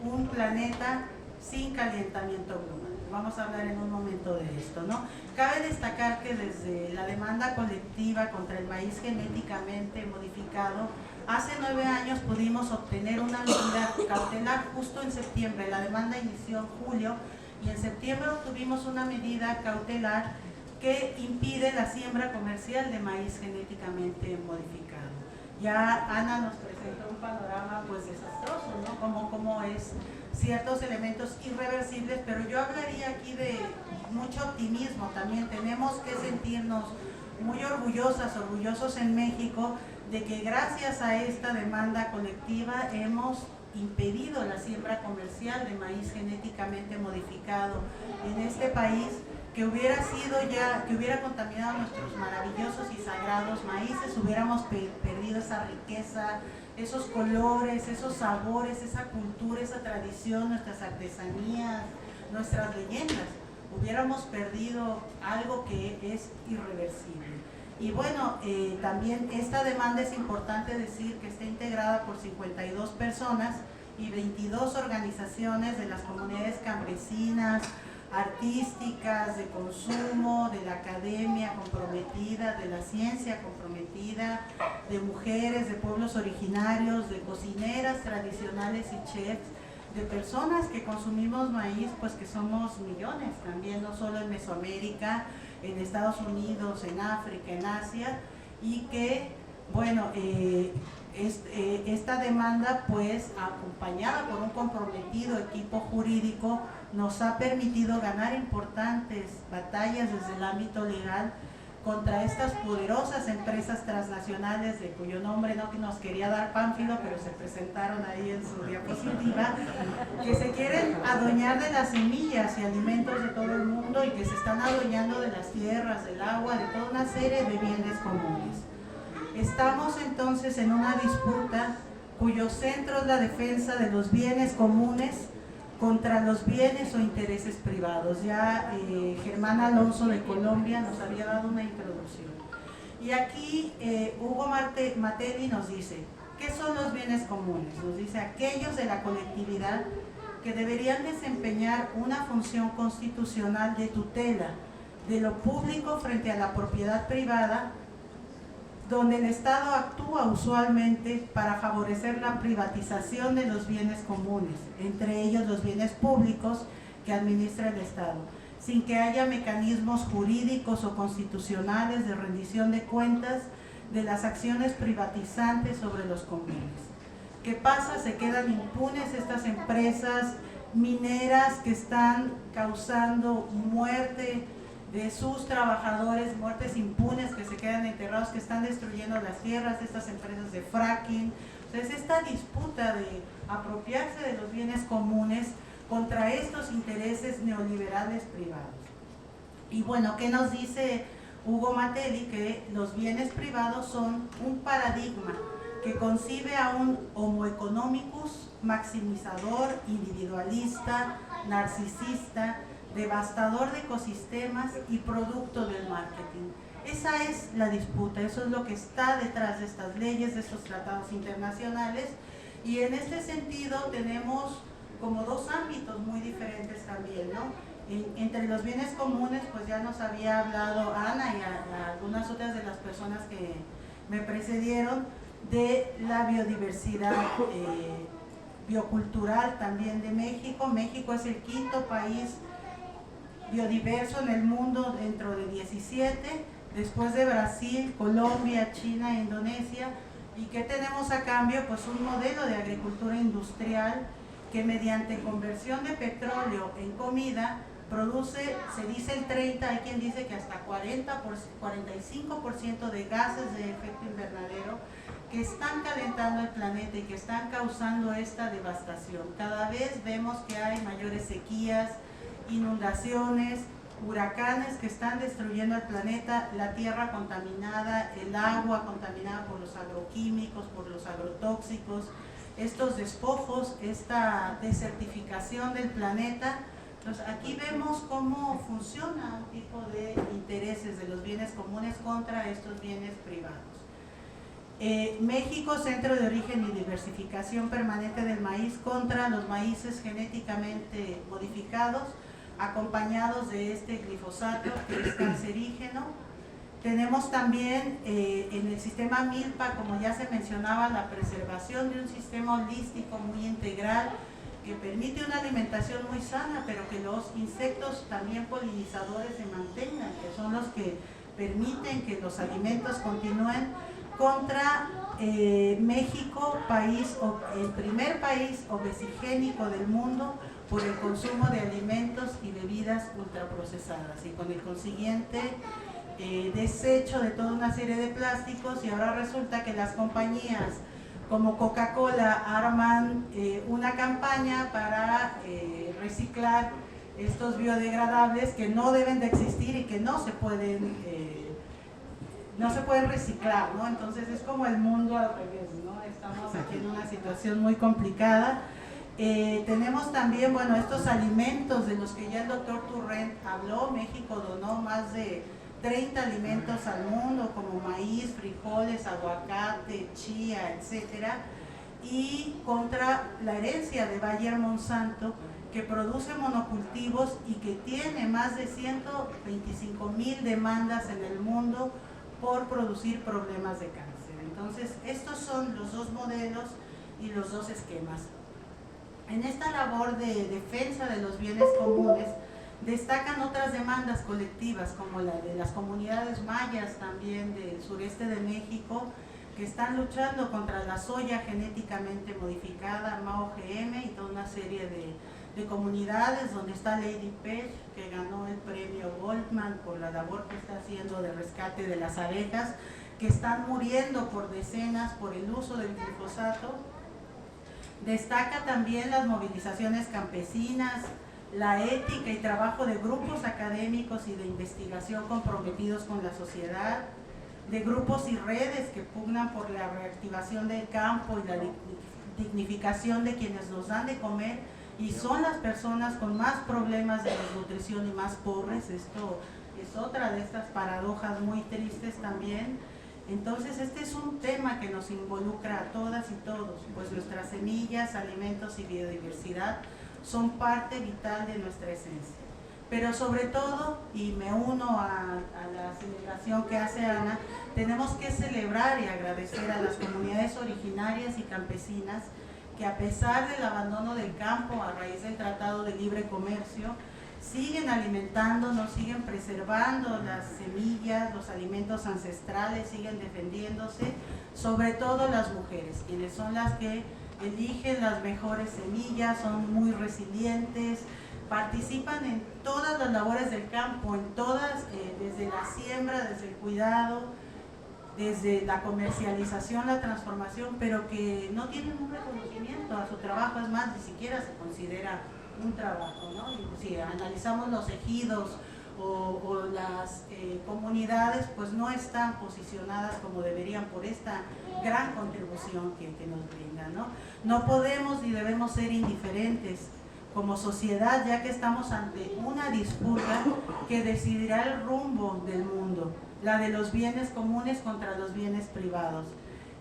un planeta sin calentamiento global. Vamos a hablar en un momento de esto, ¿no? Cabe destacar que desde la demanda colectiva contra el maíz genéticamente modificado, hace 9 años pudimos obtener una medida cautelar justo en septiembre. La demanda inició en julio y en septiembre obtuvimos una medida cautelar que impide la siembra comercial de maíz genéticamente modificado. Ya Ana nos presentó un panorama pues desastroso, ¿no? Como es ciertos elementos irreversibles, pero yo hablaría aquí de mucho optimismo también. Tenemos que sentirnos muy orgullosos en México de que gracias a esta demanda colectiva hemos impedido la siembra comercial de maíz genéticamente modificado en este país, que hubiera contaminado nuestros maravillosos y sagrados maíces, hubiéramos perdido esa riqueza, esos colores, esos sabores, esa cultura, esa tradición, nuestras artesanías, nuestras leyendas. Hubiéramos perdido algo que es irreversible. Y bueno, también esta demanda es importante decir que está integrada por 52 personas y 22 organizaciones de las comunidades campesinas, artísticas, de consumo, de la academia comprometida, de la ciencia comprometida, de mujeres, de pueblos originarios, de cocineras tradicionales y chefs, de personas que consumimos maíz, pues que somos millones también, no solo en Mesoamérica, en Estados Unidos, en África, en Asia, y que, bueno, esta demanda, pues acompañada por un comprometido equipo jurídico, nos ha permitido ganar importantes batallas desde el ámbito legal contra estas poderosas empresas transnacionales, de cuyo nombre no nos quería dar Pánfilo, pero se presentaron ahí en su diapositiva, que se quieren adueñar de las semillas y alimentos de todo el mundo y que se están adueñando de las tierras, del agua, de toda una serie de bienes comunes. Estamos entonces en una disputa cuyo centro es la defensa de los bienes comunes contra los bienes o intereses privados. Ya Germán Alonso de Colombia nos había dado una introducción. Y aquí Hugo Matelli nos dice, ¿qué son los bienes comunes? Nos dice, aquellos de la colectividad que deberían desempeñar una función constitucional de tutela de lo público frente a la propiedad privada, donde el Estado actúa usualmente para favorecer la privatización de los bienes comunes, entre ellos los bienes públicos que administra el Estado, sin que haya mecanismos jurídicos o constitucionales de rendición de cuentas de las acciones privatizantes sobre los comunes. ¿Qué pasa? Se quedan impunes estas empresas mineras que están causando muerte de sus trabajadores, muertes impunes que se quedan enterrados, que están destruyendo las tierras, estas empresas de fracking. Entonces, esta disputa de apropiarse de los bienes comunes contra estos intereses neoliberales privados. Y bueno, ¿qué nos dice Hugo Matelli? Que los bienes privados son un paradigma que concibe a un homo economicus maximizador, individualista, narcisista, devastador de ecosistemas y producto del marketing. Esa es la disputa, eso es lo que está detrás de estas leyes, de estos tratados internacionales, y en este sentido tenemos como dos ámbitos muy diferentes también, ¿no? Entre los bienes comunes, pues ya nos había hablado Ana y a algunas otras de las personas que me precedieron, de la biodiversidad biocultural también de México. México es el quinto país biodiverso en el mundo dentro de 17, después de Brasil, Colombia, China e Indonesia. ¿Y qué tenemos a cambio? Pues un modelo de agricultura industrial que mediante conversión de petróleo en comida produce, se dice el 30, hay quien dice que hasta 45% de gases de efecto invernadero que están calentando el planeta y que están causando esta devastación. Cada vez vemos que hay mayores sequías, inundaciones, huracanes que están destruyendo el planeta, la tierra contaminada, el agua contaminada por los agroquímicos, por los agrotóxicos, estos despojos, esta desertificación del planeta. Entonces aquí vemos cómo funciona un tipo de intereses de los bienes comunes contra estos bienes privados. México, centro de origen y diversificación permanente del maíz contra los maíces genéticamente modificados, acompañados de este glifosato que es cancerígeno. Tenemos también en el sistema Milpa, como ya se mencionaba, la preservación de un sistema holístico muy integral que permite una alimentación muy sana, pero que los insectos también polinizadores se mantengan, que son los que permiten que los alimentos continúen, contra México, el primer país obesigénico del mundo por el consumo de alimentos y bebidas ultraprocesadas y con el consiguiente desecho de toda una serie de plásticos. Y ahora resulta que las compañías como Coca-Cola arman una campaña para reciclar estos biodegradables que no deben de existir y que no se pueden reciclar, ¿no? Entonces es como el mundo al revés, ¿no? Estamos aquí en una situación muy complicada. Tenemos también, bueno, estos alimentos de los que ya el doctor Turrent habló. México donó más de 30 alimentos al mundo, como maíz, frijoles, aguacate, chía, etcétera, y contra la herencia de Bayer Monsanto, que produce monocultivos y que tiene más de 125,000 demandas en el mundo por producir problemas de cáncer. Entonces, estos son los dos modelos y los dos esquemas. En esta labor de defensa de los bienes comunes, destacan otras demandas colectivas, como la de las comunidades mayas también del sureste de México, que están luchando contra la soya genéticamente modificada, MAO-GM, y toda una serie de comunidades, donde está Lady Page, que ganó el premio Goldman por la labor que está haciendo de rescate de las abejas, que están muriendo por decenas por el uso del glifosato. Destaca también las movilizaciones campesinas, la ética y trabajo de grupos académicos y de investigación comprometidos con la sociedad, de grupos y redes que pugnan por la reactivación del campo y la dignificación de quienes nos dan de comer y son las personas con más problemas de desnutrición y más pobres. Esto es otra de estas paradojas muy tristes también. Entonces este es un tema que nos involucra a todas y todos, pues nuestras semillas, alimentos y biodiversidad son parte vital de nuestra esencia. Pero sobre todo, y me uno a la celebración que hace Ana, tenemos que celebrar y agradecer a las comunidades originarias y campesinas que, a pesar del abandono del campo a raíz del Tratado de Libre Comercio, siguen alimentándonos, siguen preservando las semillas, los alimentos ancestrales, siguen defendiéndose, sobre todo las mujeres, quienes son las que eligen las mejores semillas, son muy resilientes, participan en todas las labores del campo, en todas, desde la siembra, desde el cuidado, desde la comercialización, la transformación, pero que no tienen un reconocimiento a su trabajo. Es más, ni siquiera se considera un trabajo, ¿no? Y si analizamos los ejidos o las comunidades, pues no están posicionadas como deberían por esta gran contribución que nos brindan, ¿no? No podemos ni debemos ser indiferentes como sociedad, ya que estamos ante una disputa que decidirá el rumbo del mundo, la de los bienes comunes contra los bienes privados.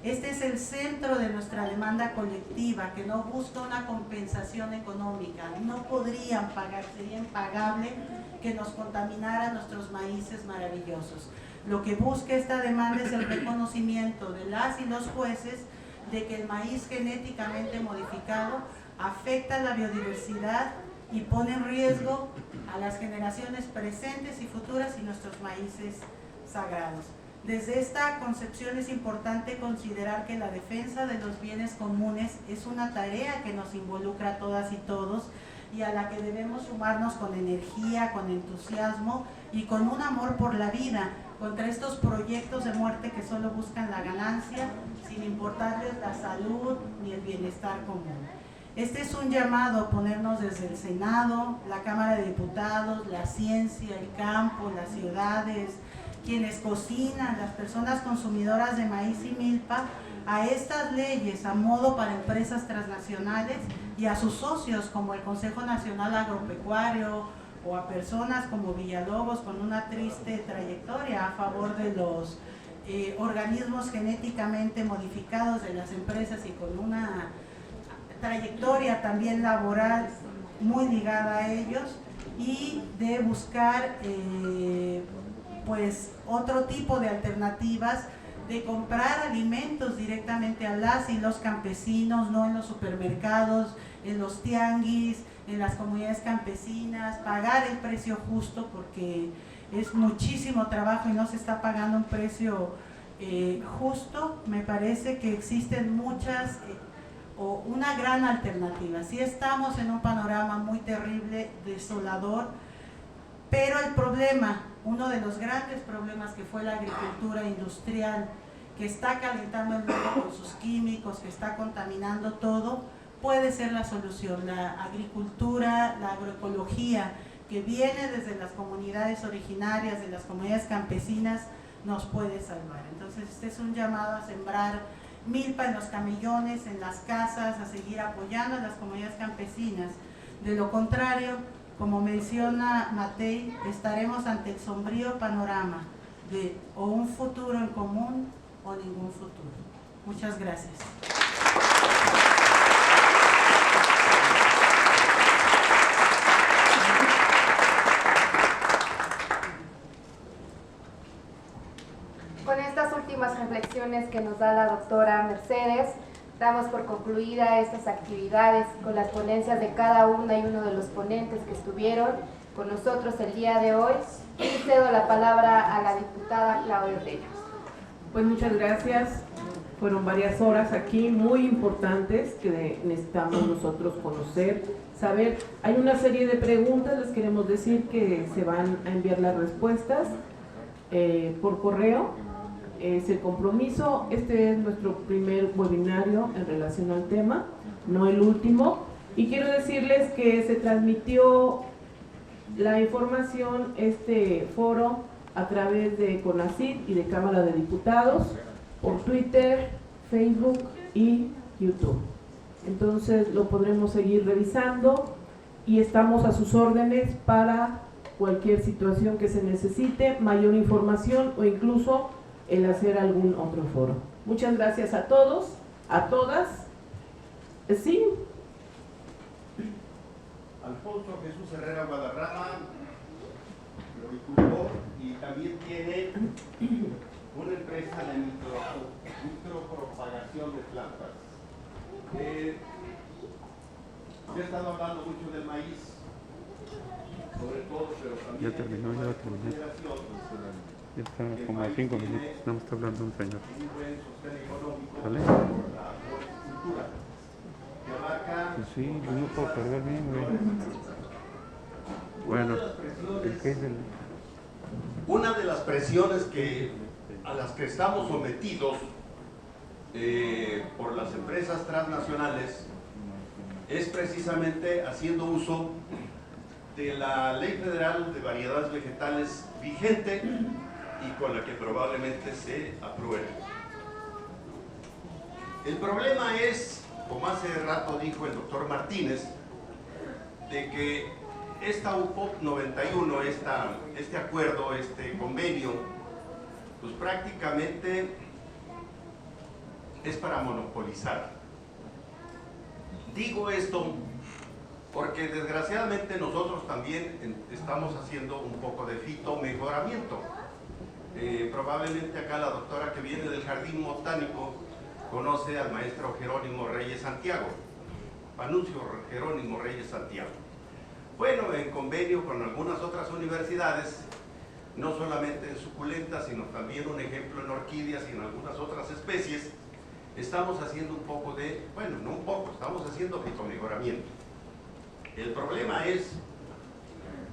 Este es el centro de nuestra demanda colectiva, que no busca una compensación económica. No podrían pagar, sería impagable que nos contaminaran nuestros maíces maravillosos. Lo que busca esta demanda es el reconocimiento de las y los jueces de que el maíz genéticamente modificado afecta la biodiversidad y pone en riesgo a las generaciones presentes y futuras y nuestros maíces sagrados. Desde esta concepción es importante considerar que la defensa de los bienes comunes es una tarea que nos involucra a todas y todos y a la que debemos sumarnos con energía, con entusiasmo y con un amor por la vida, contra estos proyectos de muerte que solo buscan la ganancia sin importarles la salud ni el bienestar común. Este es un llamado a ponernos desde el Senado, la Cámara de Diputados, la ciencia, el campo, las ciudades, quienes cocinan, las personas consumidoras de maíz y milpa, a estas leyes a modo para empresas transnacionales y a sus socios como el Consejo Nacional Agropecuario o a personas como Villalobos con una triste trayectoria a favor de los organismos genéticamente modificados de las empresas y con una trayectoria también laboral muy ligada a ellos, y de buscar pues otro tipo de alternativas de comprar alimentos directamente a las y los campesinos, no en los supermercados, en los tianguis, en las comunidades campesinas, pagar el precio justo porque es muchísimo trabajo y no se está pagando un precio justo. Me parece que existen muchas o una gran alternativa. Sí estamos en un panorama muy terrible, desolador, pero el problema, uno de los grandes problemas que fue la agricultura industrial, que está calentando el mundo con sus químicos, que está contaminando todo, puede ser la solución. La agricultura, la agroecología, que viene desde las comunidades originarias, de las comunidades campesinas, nos puede salvar. Entonces este es un llamado a sembrar milpa en los camellones, en las casas, a seguir apoyando a las comunidades campesinas. De lo contrario, como menciona Matei, estaremos ante el sombrío panorama de o un futuro en común o ningún futuro. Muchas gracias. Con estas últimas reflexiones que nos da la doctora Mercedes, damos por concluida estas actividades con las ponencias de cada una y uno de los ponentes que estuvieron con nosotros el día de hoy. Y cedo la palabra a la diputada Claudia Tello. Pues muchas gracias. Fueron varias horas aquí muy importantes que necesitamos nosotros conocer, saber. Hay una serie de preguntas, les queremos decir que se van a enviar las respuestas por correo. Es el compromiso. Este es nuestro primer webinario en relación al tema, no el último. Y quiero decirles que se transmitió la información, este foro, a través de CONACYT y de Cámara de Diputados, por Twitter, Facebook y YouTube. Entonces lo podremos seguir revisando y estamos a sus órdenes para cualquier situación que se necesite, mayor información o incluso el hacer algún otro foro. Muchas gracias a todos, a todas. ¿Sí? Alfonso Jesús Herrera Guadarrama, floricultor, y también tiene una empresa de micropropagación de plantas. Se ha estado hablando mucho del maíz, sobre todo, pero también ya terminó. Ya está como a 5 minutos, no me está hablando un señor. ¿Vale? Pues sí, yo no puedo perder bien, güey. Bueno, una de las presiones a las que estamos sometidos por las empresas transnacionales es precisamente haciendo uso de la Ley Federal de Variedades Vegetales vigente y con la que probablemente se apruebe. El problema es, como hace rato dijo el doctor Martínez, de que esta UPOP 91, este acuerdo, este convenio, pues prácticamente es para monopolizar. Digo esto porque desgraciadamente nosotros también estamos haciendo un poco de fitomejoramiento. Probablemente acá la doctora que viene del Jardín Botánico conoce al maestro Jerónimo Reyes Santiago, Panuncio Jerónimo Reyes Santiago. Bueno, en convenio con algunas otras universidades, no solamente en suculentas, sino también un ejemplo en orquídeas y en algunas otras especies, estamos haciendo un poco de, bueno, no un poco, estamos haciendo fitomejoramiento. El problema es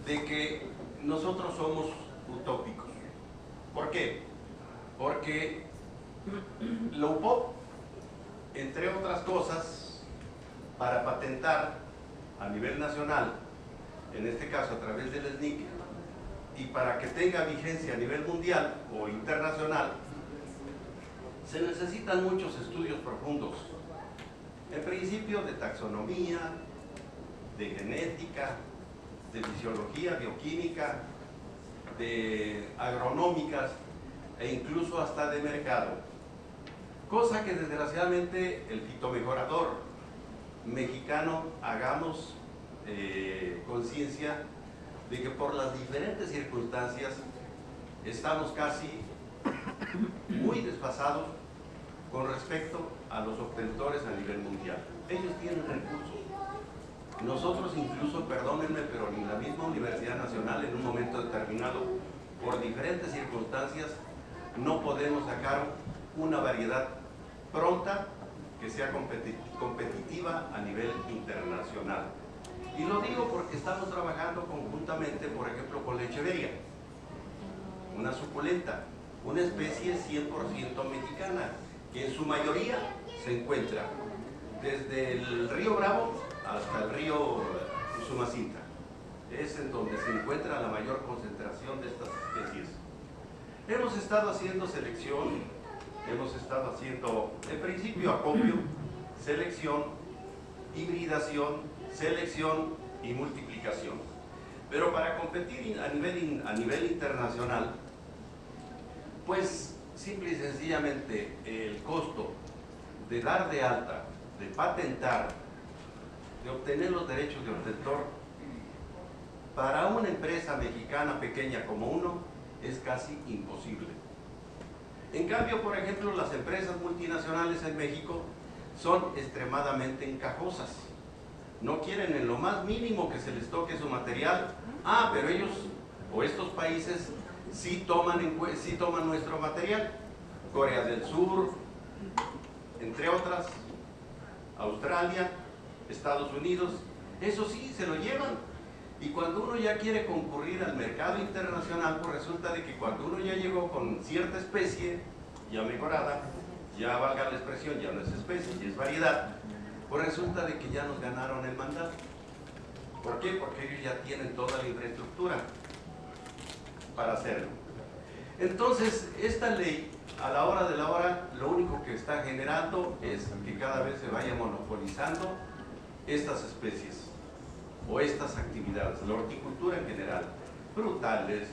de que nosotros somos utópicos. ¿Por qué? Porque la UPOP, entre otras cosas, para patentar a nivel nacional, en este caso a través del SNIC, y para que tenga vigencia a nivel mundial o internacional, se necesitan muchos estudios profundos. En principio de taxonomía, de genética, de fisiología, bioquímica, de agronómicas e incluso hasta de mercado. Cosa que desgraciadamente el fitomejorador mexicano hagamos conciencia de que por las diferentes circunstancias estamos casi muy desfasados con respecto a los obtentores a nivel mundial. Ellos tienen recursos. Nosotros incluso, perdónenme, pero en la misma Universidad Nacional en un momento determinado, por diferentes circunstancias, no podemos sacar una variedad pronta que sea competitiva a nivel internacional. Y lo digo porque estamos trabajando conjuntamente, por ejemplo, con la Echeveria, una suculenta, una especie 100% mexicana, que en su mayoría se encuentra desde el río Bravo hasta el río Usumacinta. Es en donde se encuentra la mayor concentración de estas especies. Hemos estado haciendo selección, hemos estado haciendo, en principio, acopio, selección, hibridación, selección y multiplicación. Pero para competir a nivel internacional, pues simple y sencillamente el costo de dar de alta, de patentar, de obtener los derechos de obtentor, para una empresa mexicana pequeña como uno, es casi imposible. En cambio, por ejemplo, las empresas multinacionales en México son extremadamente encajosas. No quieren en lo más mínimo que se les toque su material. Ah, pero ellos, o estos países, sí toman nuestro material. Corea del Sur, entre otras, Australia, Estados Unidos, eso sí, se lo llevan. Y cuando uno ya quiere concurrir al mercado internacional, pues resulta de que cuando uno ya llegó con cierta especie, ya mejorada, ya valga la expresión, ya no es especie, ya es variedad, pues resulta de que ya nos ganaron el mandato. ¿Por qué? Porque ellos ya tienen toda la infraestructura para hacerlo. Entonces, esta ley, a la hora de la hora, lo único que está generando es que cada vez se vaya monopolizando estas especies o estas actividades, la horticultura en general, frutales,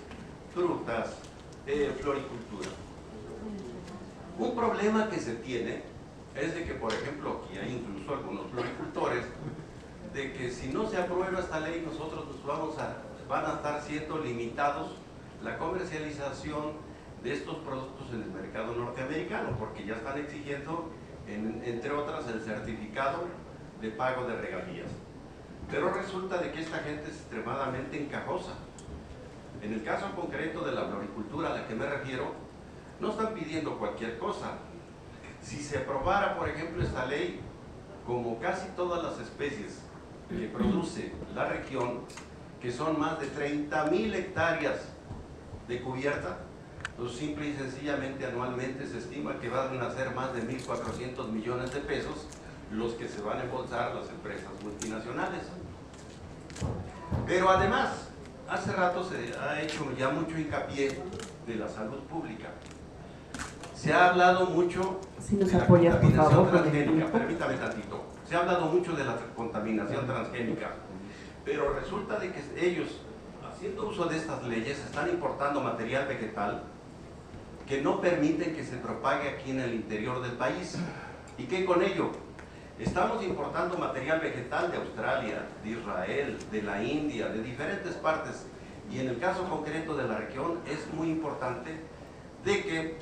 frutas, floricultura. Un problema que se tiene es de que, por ejemplo, aquí hay incluso algunos floricultores, de que si no se aprueba esta ley, nosotros van a estar siendo limitados la comercialización de estos productos en el mercado norteamericano, porque ya están exigiendo, entre otras, el certificado de pago de regalías. Pero resulta de que esta gente es extremadamente encajosa. En el caso concreto de la floricultura a la que me refiero, no están pidiendo cualquier cosa. Si se aprobara, por ejemplo, esta ley, como casi todas las especies que produce la región, que son más de 30,000 hectáreas de cubierta, pues simple y sencillamente anualmente se estima que van a ser más de 1.400 millones de pesos los que se van a embolsar las empresas multinacionales. Pero además, hace rato se ha hecho ya mucho hincapié de la salud pública. Se ha hablado mucho de la contaminación transgénica, permítame tantito, se ha hablado mucho de la contaminación transgénica, pero resulta de que ellos, haciendo uso de estas leyes, están importando material vegetal que no permiten que se propague aquí en el interior del país. ¿Y qué con ello? Estamos importando material vegetal de Australia, de Israel, de la India, de diferentes partes, y en el caso concreto de la región es muy importante de que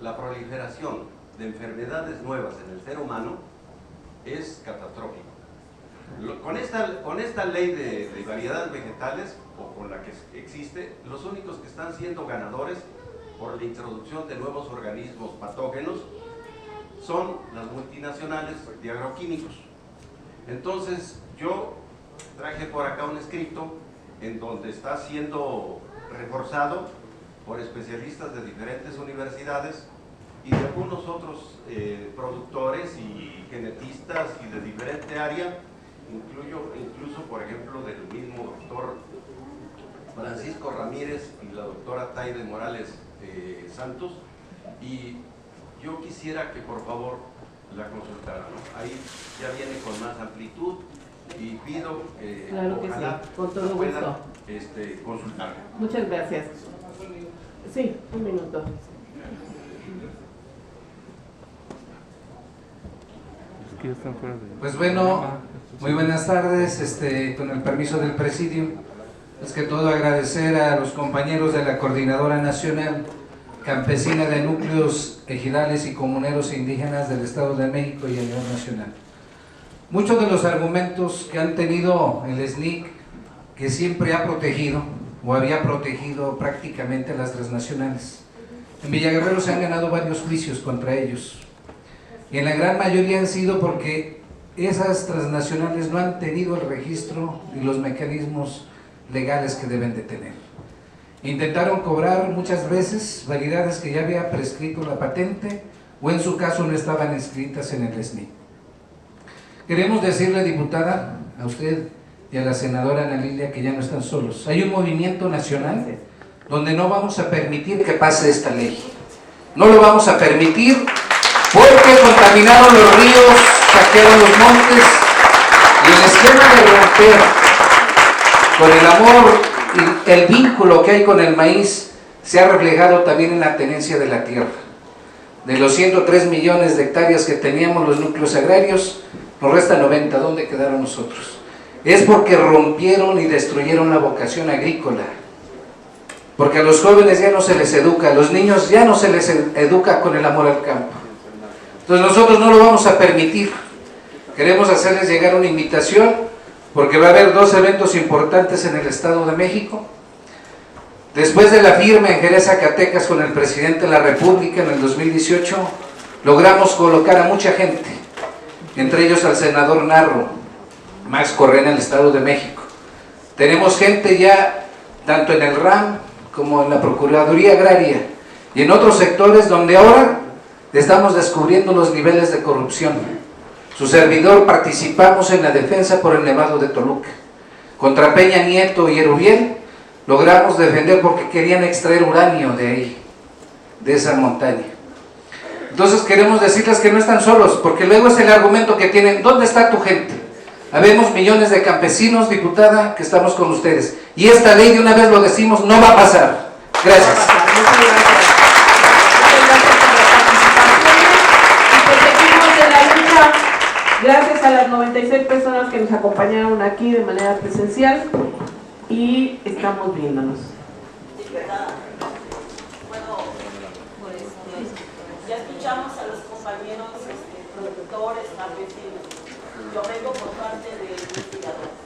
la proliferación de enfermedades nuevas en el ser humano es catastrófico. Con esta ley de variedades vegetales, o con la que existe, los únicos que están siendo ganadores por la introducción de nuevos organismos patógenos son las multinacionales de agroquímicos. Entonces, yo traje por acá un escrito en donde está siendo reforzado por especialistas de diferentes universidades y de algunos otros productores y genetistas y de diferente área, incluso por ejemplo del mismo doctor Francisco Ramírez y la doctora Taide Morales Santos, y yo quisiera que por favor la consultaran, ¿no? Ahí ya viene con más amplitud y pido claro que ojalá sí, con todo puedan gusto. Consultar. Muchas gracias. Sí, un minuto. Pues bueno, muy buenas tardes, con el permiso del presidio, es que todo agradecer a los compañeros de la Coordinadora Nacional Campesina de Núcleos Ejidales y Comuneros Indígenas del Estado de México y a nivel nacional. Muchos de los argumentos que han tenido el SNIC, que siempre ha protegido o había protegido prácticamente a las transnacionales. En Villaguerrero se han ganado varios juicios contra ellos. Y en la gran mayoría han sido porque esas transnacionales no han tenido el registro y los mecanismos legales que deben de tener. Intentaron cobrar muchas veces variedades que ya había prescrito la patente o en su caso no estaban inscritas en el SNIC. Queremos decirle, diputada, a usted y a la senadora Ana Lilia, que ya no están solos. Hay un movimiento nacional donde no vamos a permitir que pase esta ley. No lo vamos a permitir porque contaminaron los ríos, saquearon los montes, y el esquema de romper con el amor y el vínculo que hay con el maíz se ha reflejado también en la tenencia de la tierra. De los 103 millones de hectáreas que teníamos los núcleos agrarios, nos resta 90. ¿Dónde quedaron nosotros? Es porque rompieron y destruyeron la vocación agrícola. Porque a los jóvenes ya no se les educa, a los niños ya no se les educa con el amor al campo. Entonces nosotros no lo vamos a permitir. Queremos hacerles llegar una invitación, porque va a haber 2 eventos importantes en el Estado de México. Después de la firma en Jerez, Zacatecas, con el presidente de la República en el 2018, logramos colocar a mucha gente, entre ellos al senador Narro, Max Correa, en el Estado de México. Tenemos gente ya, tanto en el RAM, como en la Procuraduría Agraria, y en otros sectores donde ahora estamos descubriendo los niveles de corrupción. Su servidor participamos en la defensa por el Nevado de Toluca. Contra Peña Nieto y Erubiel logramos defender porque querían extraer uranio de ahí, de esa montaña. Entonces queremos decirles que no están solos, porque luego es el argumento que tienen: ¿dónde está tu gente? Habemos millones de campesinos, diputada, que estamos con ustedes. Y esta ley, de una vez lo decimos, no va a pasar. Gracias. Gracias a las 96 personas que nos acompañaron aquí de manera presencial y estamos viéndonos. Bueno, ya escuchamos a los compañeros productores, campesinos. Yo vengo por parte de investigadores.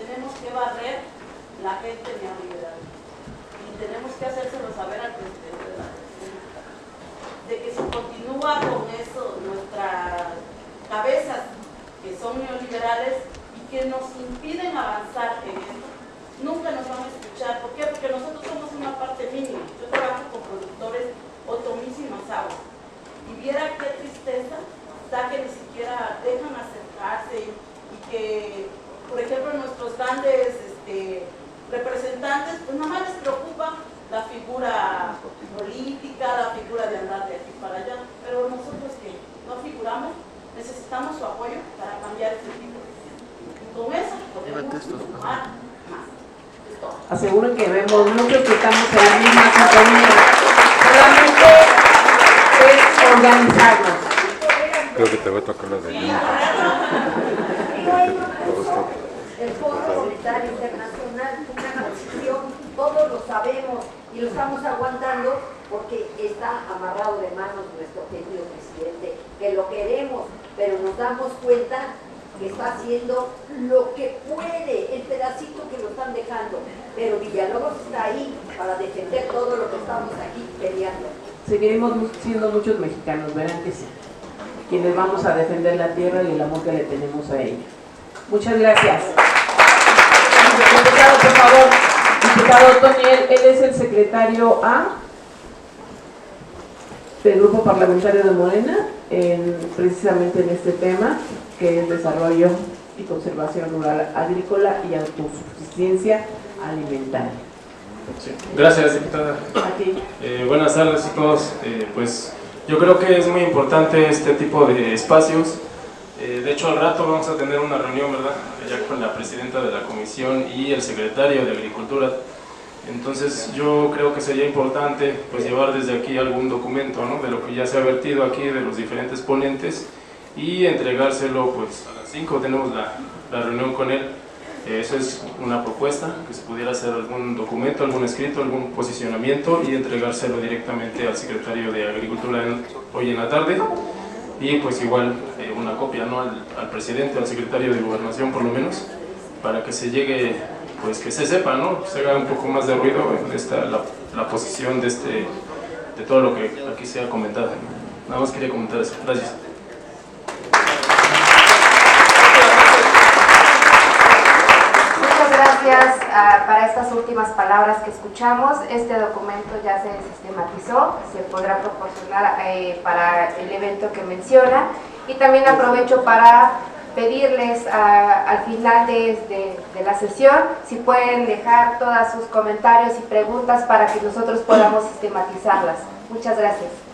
Tenemos que barrer la gente neoliberal y tenemos que hacérselo saber al presidente de la República de que si continúa con eso nuestras cabezas que son neoliberales y que nos impiden avanzar en esto, nunca nos van a escuchar. ¿Por qué? Porque nosotros somos una parte mínima. Yo trabajo con productores otomísimas aguas y viera qué tristeza da que ni siquiera dejan acercarse y que, por ejemplo, nuestros grandes representantes, pues nada más les preocupa la figura política, la figura de andar de aquí para allá, pero nosotros que no figuramos necesitamos su apoyo para cambiar este tipo de cosas. Y con eso podemos sumar más. Aseguren que vemos muchos que estamos en la misma sintonía. Solamente es organizarnos. Creo que te va a tocar la de ahí. El Fondo Monetario Internacional, una posición, todos lo sabemos y lo estamos aguantando, porque está amarrado de manos nuestro querido presidente, que lo queremos, pero nos damos cuenta que está haciendo lo que puede, el pedacito que lo están dejando, pero Villalobos está ahí para defender todo lo que estamos aquí peleando. Seguiremos siendo muchos mexicanos, verán que sí, quienes vamos a defender la tierra y el amor que le tenemos a ella. Muchas gracias. Diputado, por favor, diputado Toniel, él es el secretario A del Grupo Parlamentario de Morena, precisamente en este tema, que es desarrollo y conservación rural agrícola y autosuficiencia alimentaria. Sí. Gracias, diputada. Buenas tardes a todos. Pues yo creo que es muy importante este tipo de espacios. De hecho, al rato vamos a tener una reunión, ¿verdad?, ya con la presidenta de la comisión y el secretario de Agricultura. Entonces yo creo que sería importante pues llevar desde aquí algún documento, ¿no?, de lo que ya se ha vertido aquí, de los diferentes ponentes, y entregárselo pues a las 5 tenemos la reunión con él. Eso es una propuesta, que se pudiera hacer algún documento, algún escrito, algún posicionamiento y entregárselo directamente al secretario de Agricultura hoy en la tarde, y pues igual una copia, ¿no?, al presidente, al secretario de Gobernación por lo menos, para que se llegue, pues que se sepa, ¿no?, se haga un poco más de ruido la posición de todo lo que aquí se ha comentado. Nada más quería comentar eso. Gracias. Gracias para estas últimas palabras que escuchamos. Este documento ya se sistematizó, se podrá proporcionar para el evento que menciona, y también aprovecho para pedirles al final de la sesión si pueden dejar todos sus comentarios y preguntas para que nosotros podamos sistematizarlas. Muchas gracias.